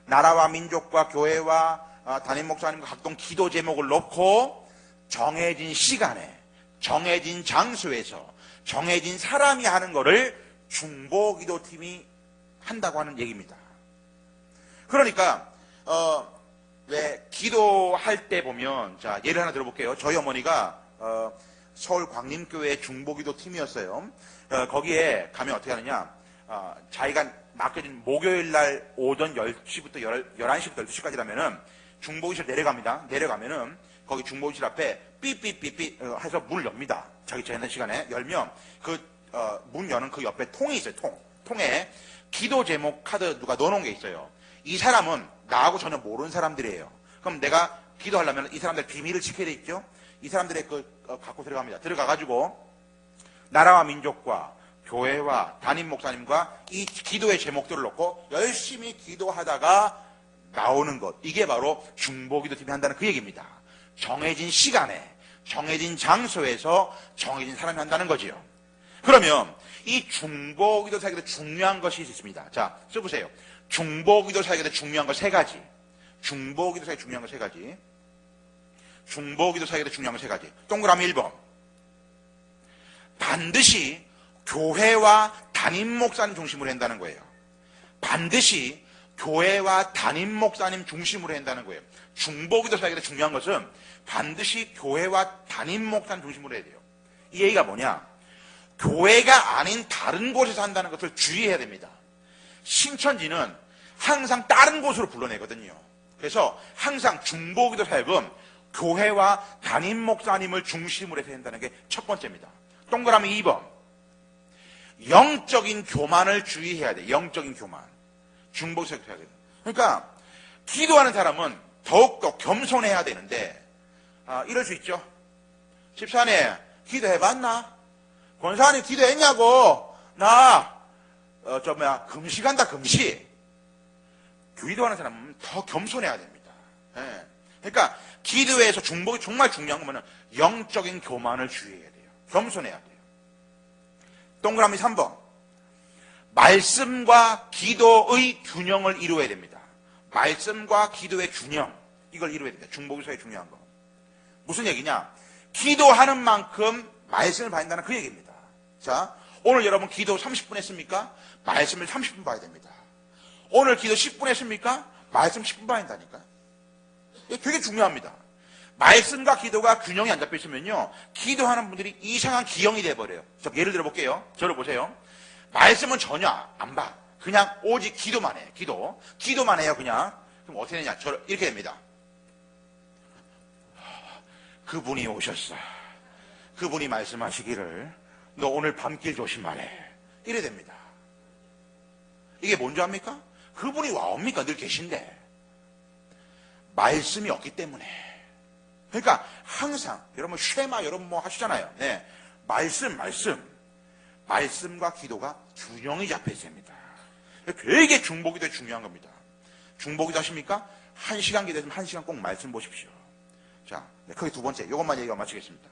나라와 민족과 교회와 담임 목사님과 각종 기도 제목을 놓고 정해진 시간에 정해진 장소에서 정해진 사람이 하는 거를 중보기도 팀이 한다고 하는 얘기입니다. 그러니까 왜 기도할 때 보면 자 예를 하나 들어볼게요. 저희 어머니가 서울 광림교회 중보기도 팀이었어요. 거기에 가면 어떻게 하느냐 자기가 맡겨진 목요일 날 오전 10시부터 11시부터 12시까지라면은 중보기실 내려갑니다. 내려가면은 거기 중보기실 앞에 삐삐삐삐 해서 문을 엽니다. 자기 재는 시간에 열면 문 여는 그 옆에 통이 있어요. 통에 기도 제목 카드 누가 넣어놓은 게 있어요. 이 사람은 나하고 전혀 모르는 사람들이에요. 그럼 내가 기도하려면 이 사람들 비밀을 지켜야 되겠죠? 이 사람들의 갖고 들어갑니다. 들어가가지고 나라와 민족과 교회와 담임 목사님과 이 기도의 제목들을 놓고 열심히 기도하다가 나오는 것. 이게 바로 중보기도팀이 한다는 그 얘기입니다. 정해진 시간에, 정해진 장소에서 정해진 사람이 한다는 거지요. 그러면 이 중보기도 사역에 중요한 것이 있습니다. 자, 써보세요. 중보기도 사역에 중요한 것 세 가지. 중보기도 사역에 중요한 것 세 가지. 중보기도 사역에 중요한 것 세 가지. 동그라미 1번. 반드시 교회와 담임 목사님 중심으로 한다는 거예요. 반드시 교회와 담임 목사님 중심으로 한다는 거예요. 중보기도 사역에 중요한 것은 반드시 교회와 담임 목사님 중심으로 해야 돼요. 이 얘기가 뭐냐? 교회가 아닌 다른 곳에서 한다는 것을 주의해야 됩니다. 신천지는 항상 다른 곳으로 불러내거든요. 그래서 항상 중보기도 사역은 교회와 담임 목사님을 중심으로 해서 한다는 게 첫 번째입니다. 동그라미 2번. 영적인 교만을 주의해야 돼. 영적인 교만. 중보기도 사역 해야 돼요. 그러니까 기도하는 사람은 더욱더 겸손해야 되는데 이럴 수 있죠. 집사님 기도해봤나? 권사님 기도했냐고? 금식한다 금식. 기도하는 사람은 더 겸손해야 됩니다. 예. 그러니까 기도에서 중복이 정말 중요한 거는 영적인 교만을 주의해야 돼요. 겸손해야 돼요. 동그라미 3번. 말씀과 기도의 균형을 이루어야 됩니다. 말씀과 기도의 균형. 이걸 이루어야 됩니다. 중보기도에 중요한 거. 무슨 얘기냐? 기도하는 만큼 말씀을 받는다는 그 얘기입니다. 자, 오늘 여러분 기도 30분 했습니까? 말씀을 30분 봐야 됩니다. 오늘 기도 10분 했습니까? 말씀 10분 봐야 한다니까. 이게 되게 중요합니다. 말씀과 기도가 균형이 안 잡혀 있으면요, 기도하는 분들이 이상한 기형이 돼버려요. 예를 들어 볼게요. 저를 보세요. 말씀은 전혀 안 봐. 그냥 오직 기도만 해. 기도만 해요. 그냥. 그럼 어떻게 되냐? 저를 이렇게 됩니다. 그분이 오셨어. 그분이 말씀하시기를 너 오늘 밤길 조심하래. 이래 됩니다. 이게 뭔지 압니까? 그분이 와옵니까? 늘 계신데 말씀이 없기 때문에. 그러니까 항상 여러분 쉐마 여러분 뭐 하시잖아요. 네. 말씀과 기도가 균형이 잡혀 있습니다. 되게 중보기도 중요한 겁니다. 중보기도 하십니까? 1시간 기도했으면 1시간 꼭 말씀 보십시오. 자, 네, 거기 두 번째, 이것만 얘기하고 마치겠습니다.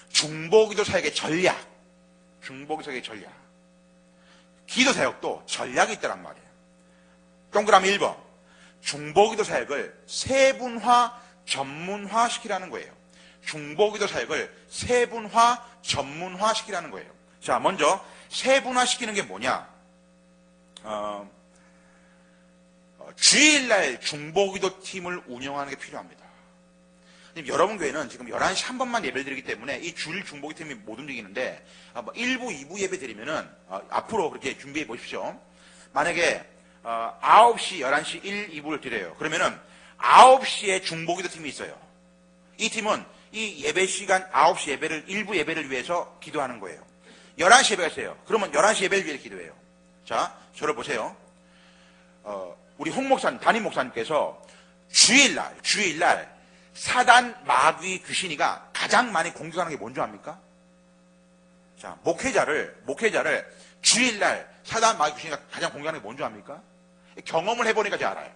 중보기도 사역의 전략. 중보기도 사역의 전략. 기도 사역도 전략이 있다란 말이에요. 동그라미 1번. 중보기도 사역을 세분화, 전문화 시키라는 거예요. 중보기도 사역을 세분화, 전문화 시키라는 거예요. 자, 먼저 세분화 시키는 게 뭐냐? 주일날 중보기도 팀을 운영하는 게 필요합니다. 여러분 교회는 지금 11시 한 번만 예배를 드리기 때문에 이 주일 중보기 팀이 못 움직이는데 1부, 2부 예배 드리면은 앞으로 그렇게 준비해 보십시오. 만약에 9시, 11시 1, 2부를 드려요. 그러면은 9시에 중보기도 팀이 있어요. 이 팀은 이 예배 시간 9시 예배를 1부 예배를 위해서 기도하는 거예요. 11시 예배가 있어요. 그러면 11시 예배를 위해 기도해요. 자, 저를 보세요. 우리 홍 목사님, 담임 목사님께서 주일날 사단, 마귀, 귀신이가 가장 많이 공격하는 게 뭔지 압니까? 자, 목회자를 주일날 사단, 마귀, 귀신이가 가장 공격하는 게 뭔지 압니까? 경험을 해보니까 제가 알아요.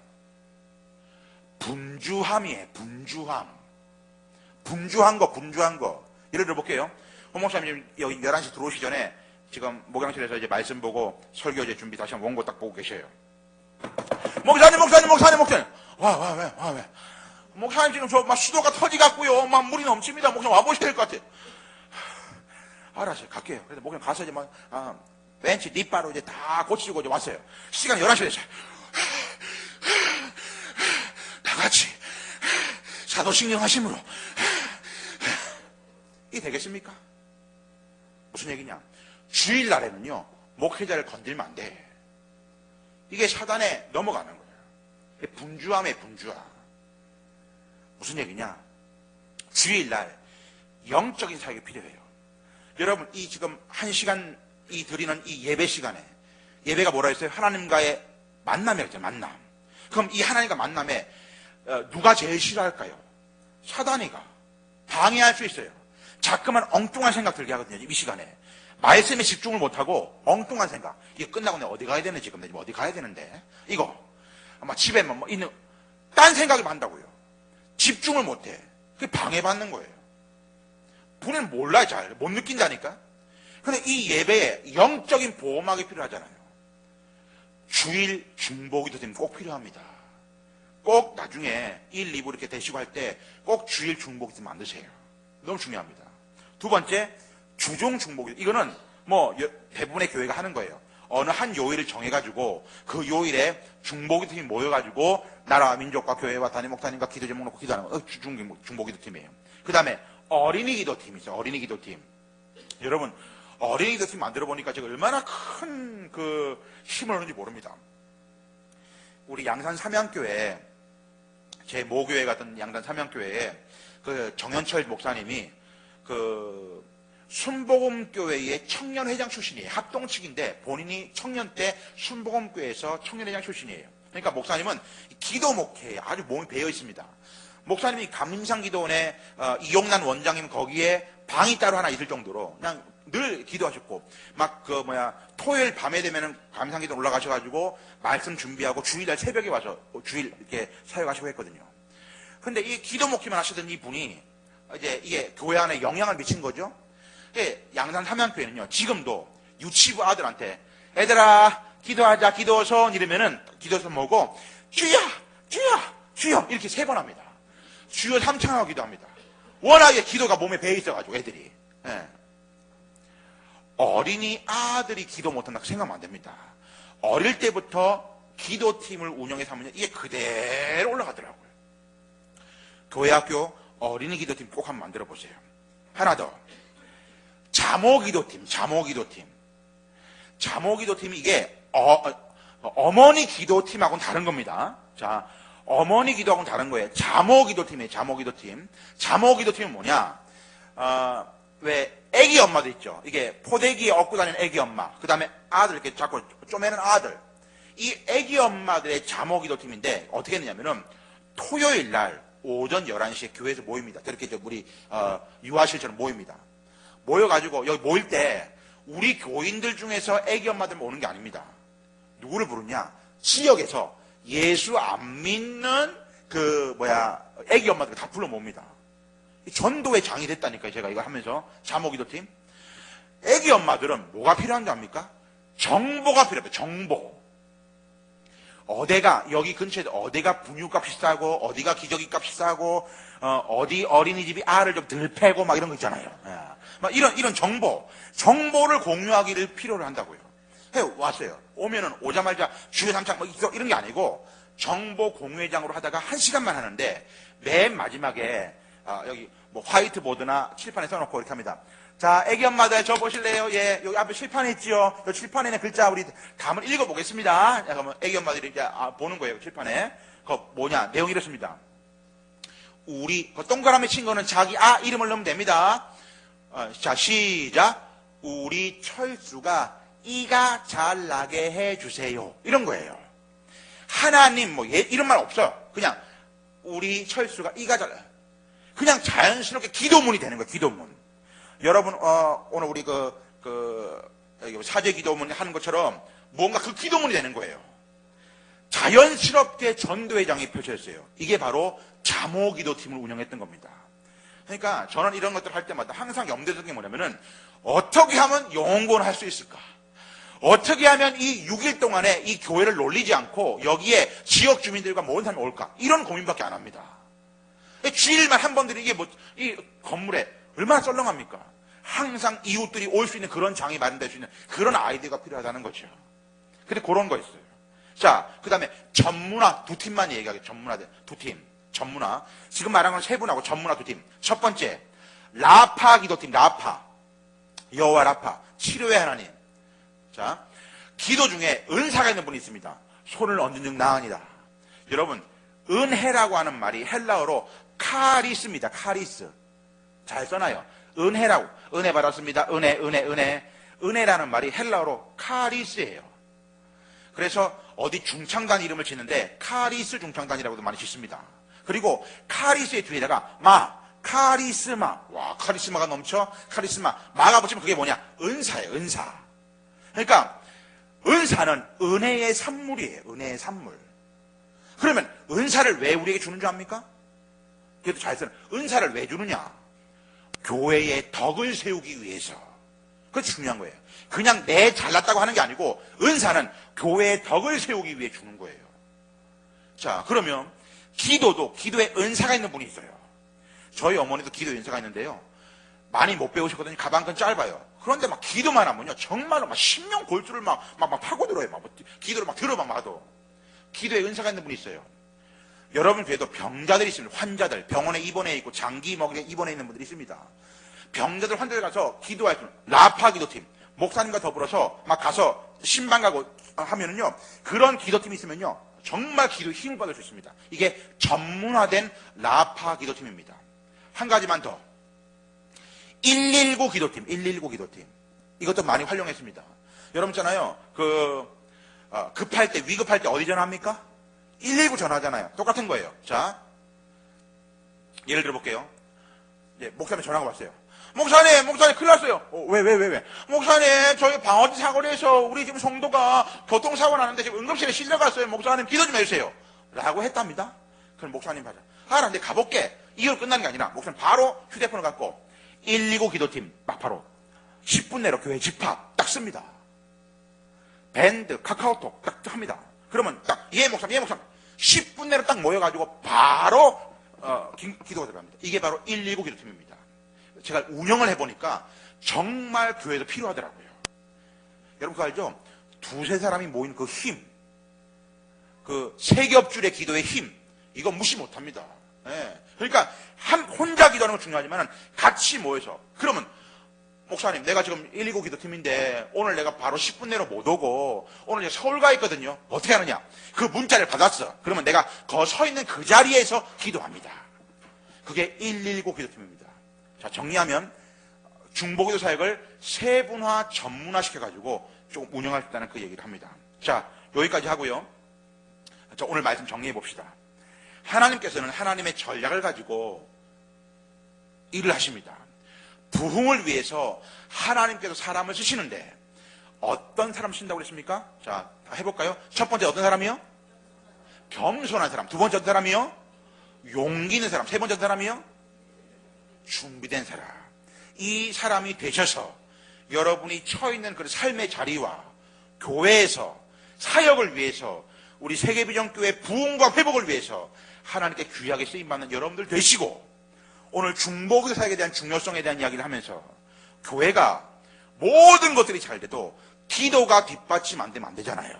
분주함이에요. 분주한 거. 예를 들어 볼게요. 홍 목사님 여기 11시 들어오시기 전에 지금 목양실에서 이제 말씀 보고 설교 이제 준비 다시 한번 원고 딱 보고 계셔요. 목사님. 왜? 목사님 지금 저 막 수도가 터지갖고요. 막 물이 넘칩니다. 목사님 와보셔야 될 것 같아요. 알았어요. 갈게요. 그래서 목사님 가서 이제 막, 벤치 뒷바로 이제 다 고치고 이제 왔어요. 시간이 11시 됐어요. 다 같이 사도신경 하심으로. 이게 되겠습니까? 무슨 얘기냐? 주일날에는요, 목회자를 건들면 안 돼. 이게 사단에 넘어가는 거예요. 분주함에 분주함. 무슨 얘기냐? 주일날 영적인 사역이 필요해요. 여러분, 이 지금 1시간 이 드리는 이 예배 시간에 예배가 뭐라 했어요? 하나님과의 만남이었죠, 만남. 그럼 이 하나님과 만남에 누가 제일 싫어할까요? 사단이가 방해할 수 있어요. 자꾸만 엉뚱한 생각 들게 하거든요. 이 시간에 말씀에 집중을 못하고 엉뚱한 생각. 이거 끝나고 내가 어디 가야 되는지, 지금 내가 어디 가야 되는데 이거 아마 집에 뭐 있는 딴 생각이 많다고요. 집중을 못해. 그게 방해받는 거예요. 본인은 몰라요. 잘 못 느낀다니까. 근데 이 예배에 영적인 보호막이 필요하잖아요. 주일 중보기도 지금 꼭 필요합니다. 꼭 나중에 1, 2부 이렇게 되시고 할 때 꼭 주일 중보기도 만드세요. 너무 중요합니다. 두 번째, 주종 중보기도. 이거는 뭐 대부분의 교회가 하는 거예요. 어느 한 요일을 정해가지고 그 요일에 중보기도 팀이 모여가지고 나라와 민족과 교회와 담임 목사님과 기도 제목 놓고 기도하는 거 중보기도 팀이에요. 그 다음에 어린이 기도팀이 있어요. 어린이 기도팀. 여러분, 어린이 기도팀 만들어 보니까 제가 얼마나 큰 그 힘을 얻는지 모릅니다. 우리 양산 삼양교회, 제 모교회 같은 양산 삼양교회에 그 정현철 목사님이 그 순복음교회의 청년회장 출신이에요. 합동측인데 본인이 청년 때 순복음교회에서 청년회장 출신이에요. 그러니까 목사님은 기도 목회에 아주 몸이 배어 있습니다. 목사님이 감림산 기도원에 이용난 원장님 거기에 방이 따로 하나 있을 정도로 그냥 늘 기도하셨고, 막 토요일 밤에 되면은 감림산 기도 올라가셔가지고 말씀 준비하고 주일날 새벽에 와서 주일 이렇게 사역하시고 했거든요. 근데 이 기도 목회만 하시던 이 분이 이제 이게 교회 안에 영향을 미친 거죠. 양산 삼양교회는요, 지금도 유치부 아들한테 애들아 기도하자, 기도선 이러면은 기도선 뭐고 주여 주여 주여 이렇게 3번 합니다. 주여 3창하고 기도합니다. 워낙에 기도가 몸에 배어 있어가지고 애들이. 예. 어린이 아들이 기도 못한다고 생각하면 안 됩니다. 어릴 때부터 기도팀을 운영해서 하면 이게 그대로 올라가더라고요. 교회학교 어린이 기도팀 꼭 한번 만들어 보세요. 하나 더. 자모 기도팀. 자모 기도팀이 이게 어머니 기도팀하고는 다른 겁니다. 자, 어머니 기도하고는 다른 거예요. 자모 기도팀이에요. 자모 기도팀. 자모 기도팀은 뭐냐? 왜 애기 엄마도 있죠. 이게 포대기에 업고 다니는 애기 엄마. 그 다음에 아들 이렇게 자꾸 쪼매는 아들. 이 애기 엄마들의 자모 기도팀인데 어떻게 했냐면은 토요일 날 오전 11시에 교회에서 모입니다. 그렇게 우리 유아실처럼 모입니다. 모여가지고 여기 모일 때 우리 교인들 중에서 애기 엄마들 오는 게 아닙니다. 누구를 부르냐? 지역에서 예수 안 믿는 애기 엄마들 다 불러 모읍니다. 전도의 장이 됐다니까요. 제가 이거 하면서 자모기도팀. 애기 엄마들은 뭐가 필요한 줄 압니까? 정보가 필요합니다. 정보. 여기 근처에 어디가 분유값이 싸고 어디가 기저귀값이 싸고 어디 어린이집이 알을 좀 덜 패고 막 이런 거 있잖아요. 막 이런 정보를 공유하기를 필요로 한다고요. 왔어요. 오면은 오자마자 주요 3창 이런 게 아니고 정보 공유회장으로 하다가 1시간만 하는데 맨 마지막에 여기 화이트보드나 칠판에 써놓고 이렇게 합니다. 자, 애기 엄마들 저 보실래요? 예, 여기 앞에 칠판에 있지요. 요 칠판에 있는 글자 우리 다 한번 읽어보겠습니다. 그러면 애기 엄마들이 이제 보는 거예요. 칠판에. 내용이 이렇습니다. 동그라미 친 거는 자기 이름을 넣으면 됩니다. 자, 시작. 우리 철수가 이가 잘 나게 해주세요. 이런 거예요. 하나님 이런 말 없어요. 그냥 우리 철수가 이가 잘 그냥 자연스럽게 기도문이 되는 거예요. 기도문. 여러분 오늘 우리 사제 기도문 하는 것처럼 뭔가 그 기도문이 되는 거예요. 자연스럽게 전도회장이 펼쳐졌어요. 이게 바로 자모 기도팀을 운영했던 겁니다. 그러니까 저는 이런 것들 할 때마다 항상 염두에 두는 게 뭐냐면은 어떻게 하면 영원할 수 있을까? 어떻게 하면 이 6일 동안에 이 교회를 놀리지 않고 여기에 지역 주민들과 모든 사람이 올까? 이런 고민밖에 안 합니다. 주일만 한 번들이 이 건물에 얼마나 썰렁합니까? 항상 이웃들이 올 수 있는 그런 장이 마련될 수 있는 그런 아이디어가 필요하다는 거죠. 근데 그런 거 있어요. 자, 그 다음에 전문화 2팀만 얘기하겠습니다. 전문화 2팀. 전문화. 지금 말한 건 3분하고 전문화 2팀. 첫 번째, 라파 기도팀. 라파. 여호와 라파. 치료의 하나님. 자, 기도 중에 은사가 있는 분이 있습니다. 손을 얹은 즉 나으니라. 여러분, 은혜라고 하는 말이 헬라어로 카리스입니다. 카리스. 잘 써놔요. 은혜라고. 은혜 받았습니다. 은혜라는 말이 헬라어로 카리스예요. 그래서 어디 중창단 이름을 짓는데 카리스 중창단이라고도 많이 짓습니다. 그리고 카리스의 뒤에다가 카리스마. 와, 카리스마가 넘쳐. 카리스마. 마가 붙이면 그게 뭐냐? 은사예요, 은사. 그러니까 은사는 은혜의 산물이에요. 은혜의 산물. 그러면 은사를 왜 우리에게 주는 줄 압니까? 그래도 잘 쓰는 은사를 왜 주느냐? 교회의 덕을 세우기 위해서. 그것이 중요한 거예요. 그냥 내 잘났다고 하는 게 아니고 은사는 교회의 덕을 세우기 위해 주는 거예요. 자, 그러면 기도도 기도에 은사가 있는 분이 있어요. 저희 어머니도 기도에 은사가 있는데요. 많이 못 배우셨거든요. 가방끈 짧아요. 그런데 막 기도만 하면요. 정말로 막 심령 골수를 막 파고들어요. 막 기도를 막 들어만 봐도. 기도에 은사가 있는 분이 있어요. 여러분 교회도 병자들이 있습니다. 환자들. 병원에 입원해 있고 장기 먹이에 입원해 있는 분들이 있습니다. 병자들 환자들 가서 기도할 때 라파 기도팀. 목사님과 더불어서 막 가서 신방 가고 하면은요. 그런 기도팀이 있으면요. 정말 기도에 힘을 받을 수 있습니다. 이게 전문화된 라파 기도팀입니다. 한 가지만 더. 119 기도팀, 119 기도팀. 이것도 많이 활용했습니다. 여러분 있잖아요. 급할 때, 위급할 때 어디 전화합니까? 119 전화하잖아요. 똑같은 거예요. 자, 예를 들어 볼게요. 예, 목사님 전화가 왔어요. 목사님, 큰일 났어요. 왜? 목사님, 저희 방어지 사거리에서 우리 지금 성도가 교통사고 나는데 지금 응급실에 실려갔어요. 목사님, 기도 좀 해주세요. 라고 했답니다. 그럼 목사님 받아. 나 이제 가볼게. 이걸 끝나는 게 아니라, 목사님 바로 휴대폰을 갖고 119 기도팀 막 바로 10분 내로 교회 집합 딱 씁니다. 밴드, 카카오톡 딱 합니다. 그러면 딱, 목사님. 10분 내로 딱 모여가지고 바로, 기도가 들어갑니다. 이게 바로 119 기도팀입니다. 제가 운영을 해보니까 정말 교회도 필요하더라고요. 여러분 그거 알죠? 두세 사람이 모인 그 힘, 그 세겹줄의 기도의 힘, 이거 무시 못합니다. 예. 그러니까 혼자 기도하는 건 중요하지만 같이 모여서. 그러면 목사님, 내가 지금 119 기도팀인데 오늘 내가 바로 10분 내로 못 오고 오늘 이제 서울 가 있거든요. 어떻게 하느냐? 그 문자를 받았어. 그러면 내가 서 있는 그 자리에서 기도합니다. 그게 119 기도팀입니다. 자, 정리하면 중보기도 사역을 세분화, 전문화 시켜가지고 조금 운영할 수 있다는 그 얘기를 합니다. 자, 여기까지 하고요. 자, 오늘 말씀 정리해 봅시다. 하나님께서는 하나님의 전략을 가지고 일을 하십니다. 부흥을 위해서 하나님께서 사람을 쓰시는데 어떤 사람 쓰신다고 그랬습니까? 자, 해볼까요? 첫 번째 어떤 사람이요? 겸손한 사람. 두 번째 어떤 사람이요? 용기 있는 사람. 세 번째 어떤 사람이요? 준비된 사람. 이 사람이 되셔서 여러분이 처있는 그 삶의 자리와 교회에서 사역을 위해서 우리 세계비전교회 부흥과 회복을 위해서 하나님께 귀하게 쓰임받는 여러분들 되시고, 오늘 중보기도 사역에 대한 중요성에 대한 이야기를 하면서 교회가 모든 것들이 잘 돼도 기도가 뒷받침 안 되면 안 되잖아요.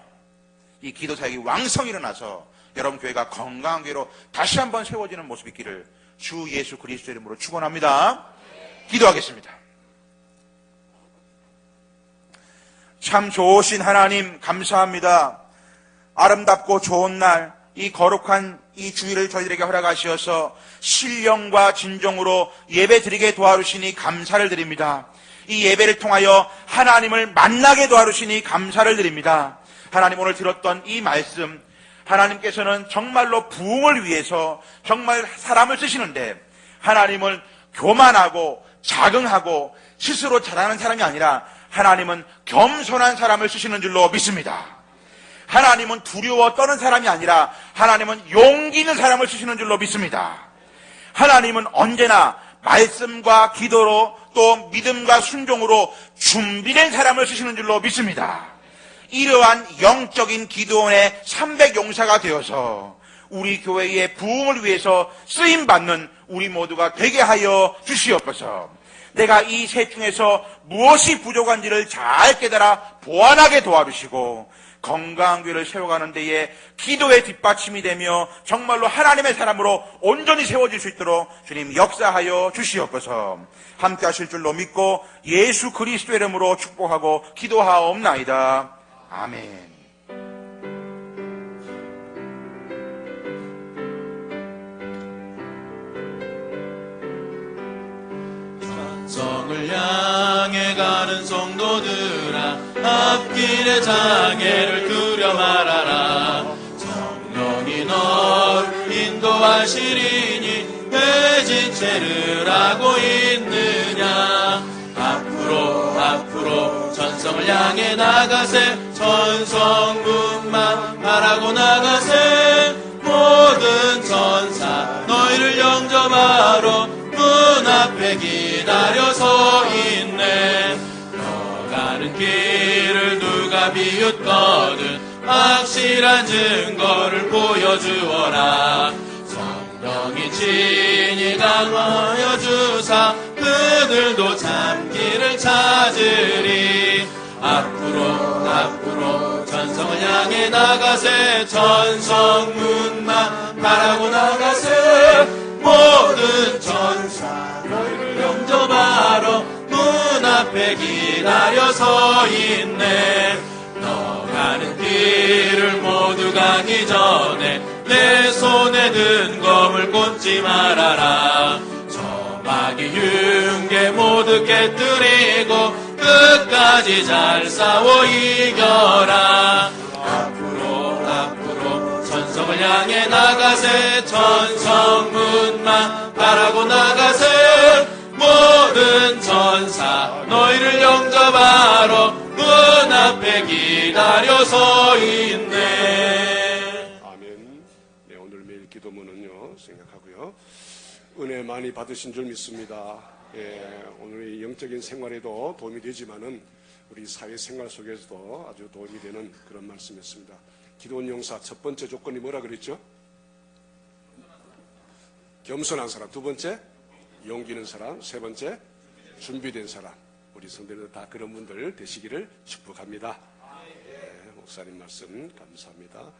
이 기도 사역이 왕성히 일어나서 여러분 교회가 건강한 교회로 다시 한번 세워지는 모습이 있기를 주 예수 그리스도의 이름으로 축원합니다. 기도하겠습니다. 참 좋으신 하나님 감사합니다. 아름답고 좋은 날, 이 거룩한 이 주일을 저희들에게 허락하시어서 신령과 진정으로 예배 드리게 도와주시니 감사를 드립니다. 이 예배를 통하여 하나님을 만나게 도와주시니 감사를 드립니다. 하나님, 오늘 들었던 이 말씀, 하나님께서는 정말로 부흥을 위해서 정말 사람을 쓰시는데 하나님은 교만하고 자긍하고 스스로 잘하는 사람이 아니라 하나님은 겸손한 사람을 쓰시는 줄로 믿습니다. 하나님은 두려워 떠는 사람이 아니라 하나님은 용기 있는 사람을 쓰시는 줄로 믿습니다. 하나님은 언제나 말씀과 기도로 또 믿음과 순종으로 준비된 사람을 쓰시는 줄로 믿습니다. 이러한 영적인 기도원의 300용사가 되어서 우리 교회의 부흥을 위해서 쓰임받는 우리 모두가 되게 하여 주시옵소서. 내가 이 셋 중에서 무엇이 부족한지를 잘 깨달아 보완하게 도와주시고 건강한 교회를 세워가는 데에 기도의 뒷받침이 되며 정말로 하나님의 사람으로 온전히 세워질 수 있도록 주님 역사하여 주시옵소서. 함께 하실 줄로 믿고 예수 그리스도의 이름으로 축복하고 기도하옵나이다. 아멘. 성을 향해 가는 성도들아, 앞길의 장애를 두려 말아라. 성령이 널 인도하시리니 왜 지체를 하고 있느냐. 앞으로 전성을 향해 나가세. 전성문만 바라고 나가세. 모든 전사 너희를 영접하러 문 앞에 기다려 서 있네. 너 가는 길을 누가 비웃거든 확실한 증거를 보여주어라. 성령이 친히 강하여 주사 그들도 참기를 찾으리. 앞으로 전성을 향해 나가세. 전성문만 바라고 나가세. 모든 전사 너희를 영접하러 문 앞에 기다려 서 있네. 너 가는 길을 모두 가기 전에 내 손에 든 검을 꽂지 말아라. 저 마귀 흉계 모두 깨뜨리고 끝까지 잘 싸워 이겨라. 앞으로 전성을 향해 나가세. 전성문만 바라고 나가세. 모든 전사 너희를 영접하러 문 앞에 기다려 서 있네. 아멘. 네, 오늘 매일 기도문은요 생각하고요. 은혜 많이 받으신 줄 믿습니다. 예, 오늘 영적인 생활에도 도움이 되지만은 우리 사회생활 속에서도 아주 도움이 되는 그런 말씀이었습니다. 기도원 용사 첫 번째 조건이 뭐라 그랬죠? 겸손한 사람. 두 번째 용기 있는 사람. 세 번째 준비된 사람. 우리 성도들 다 그런 분들 되시기를 축복합니다. 네, 목사님 말씀 감사합니다.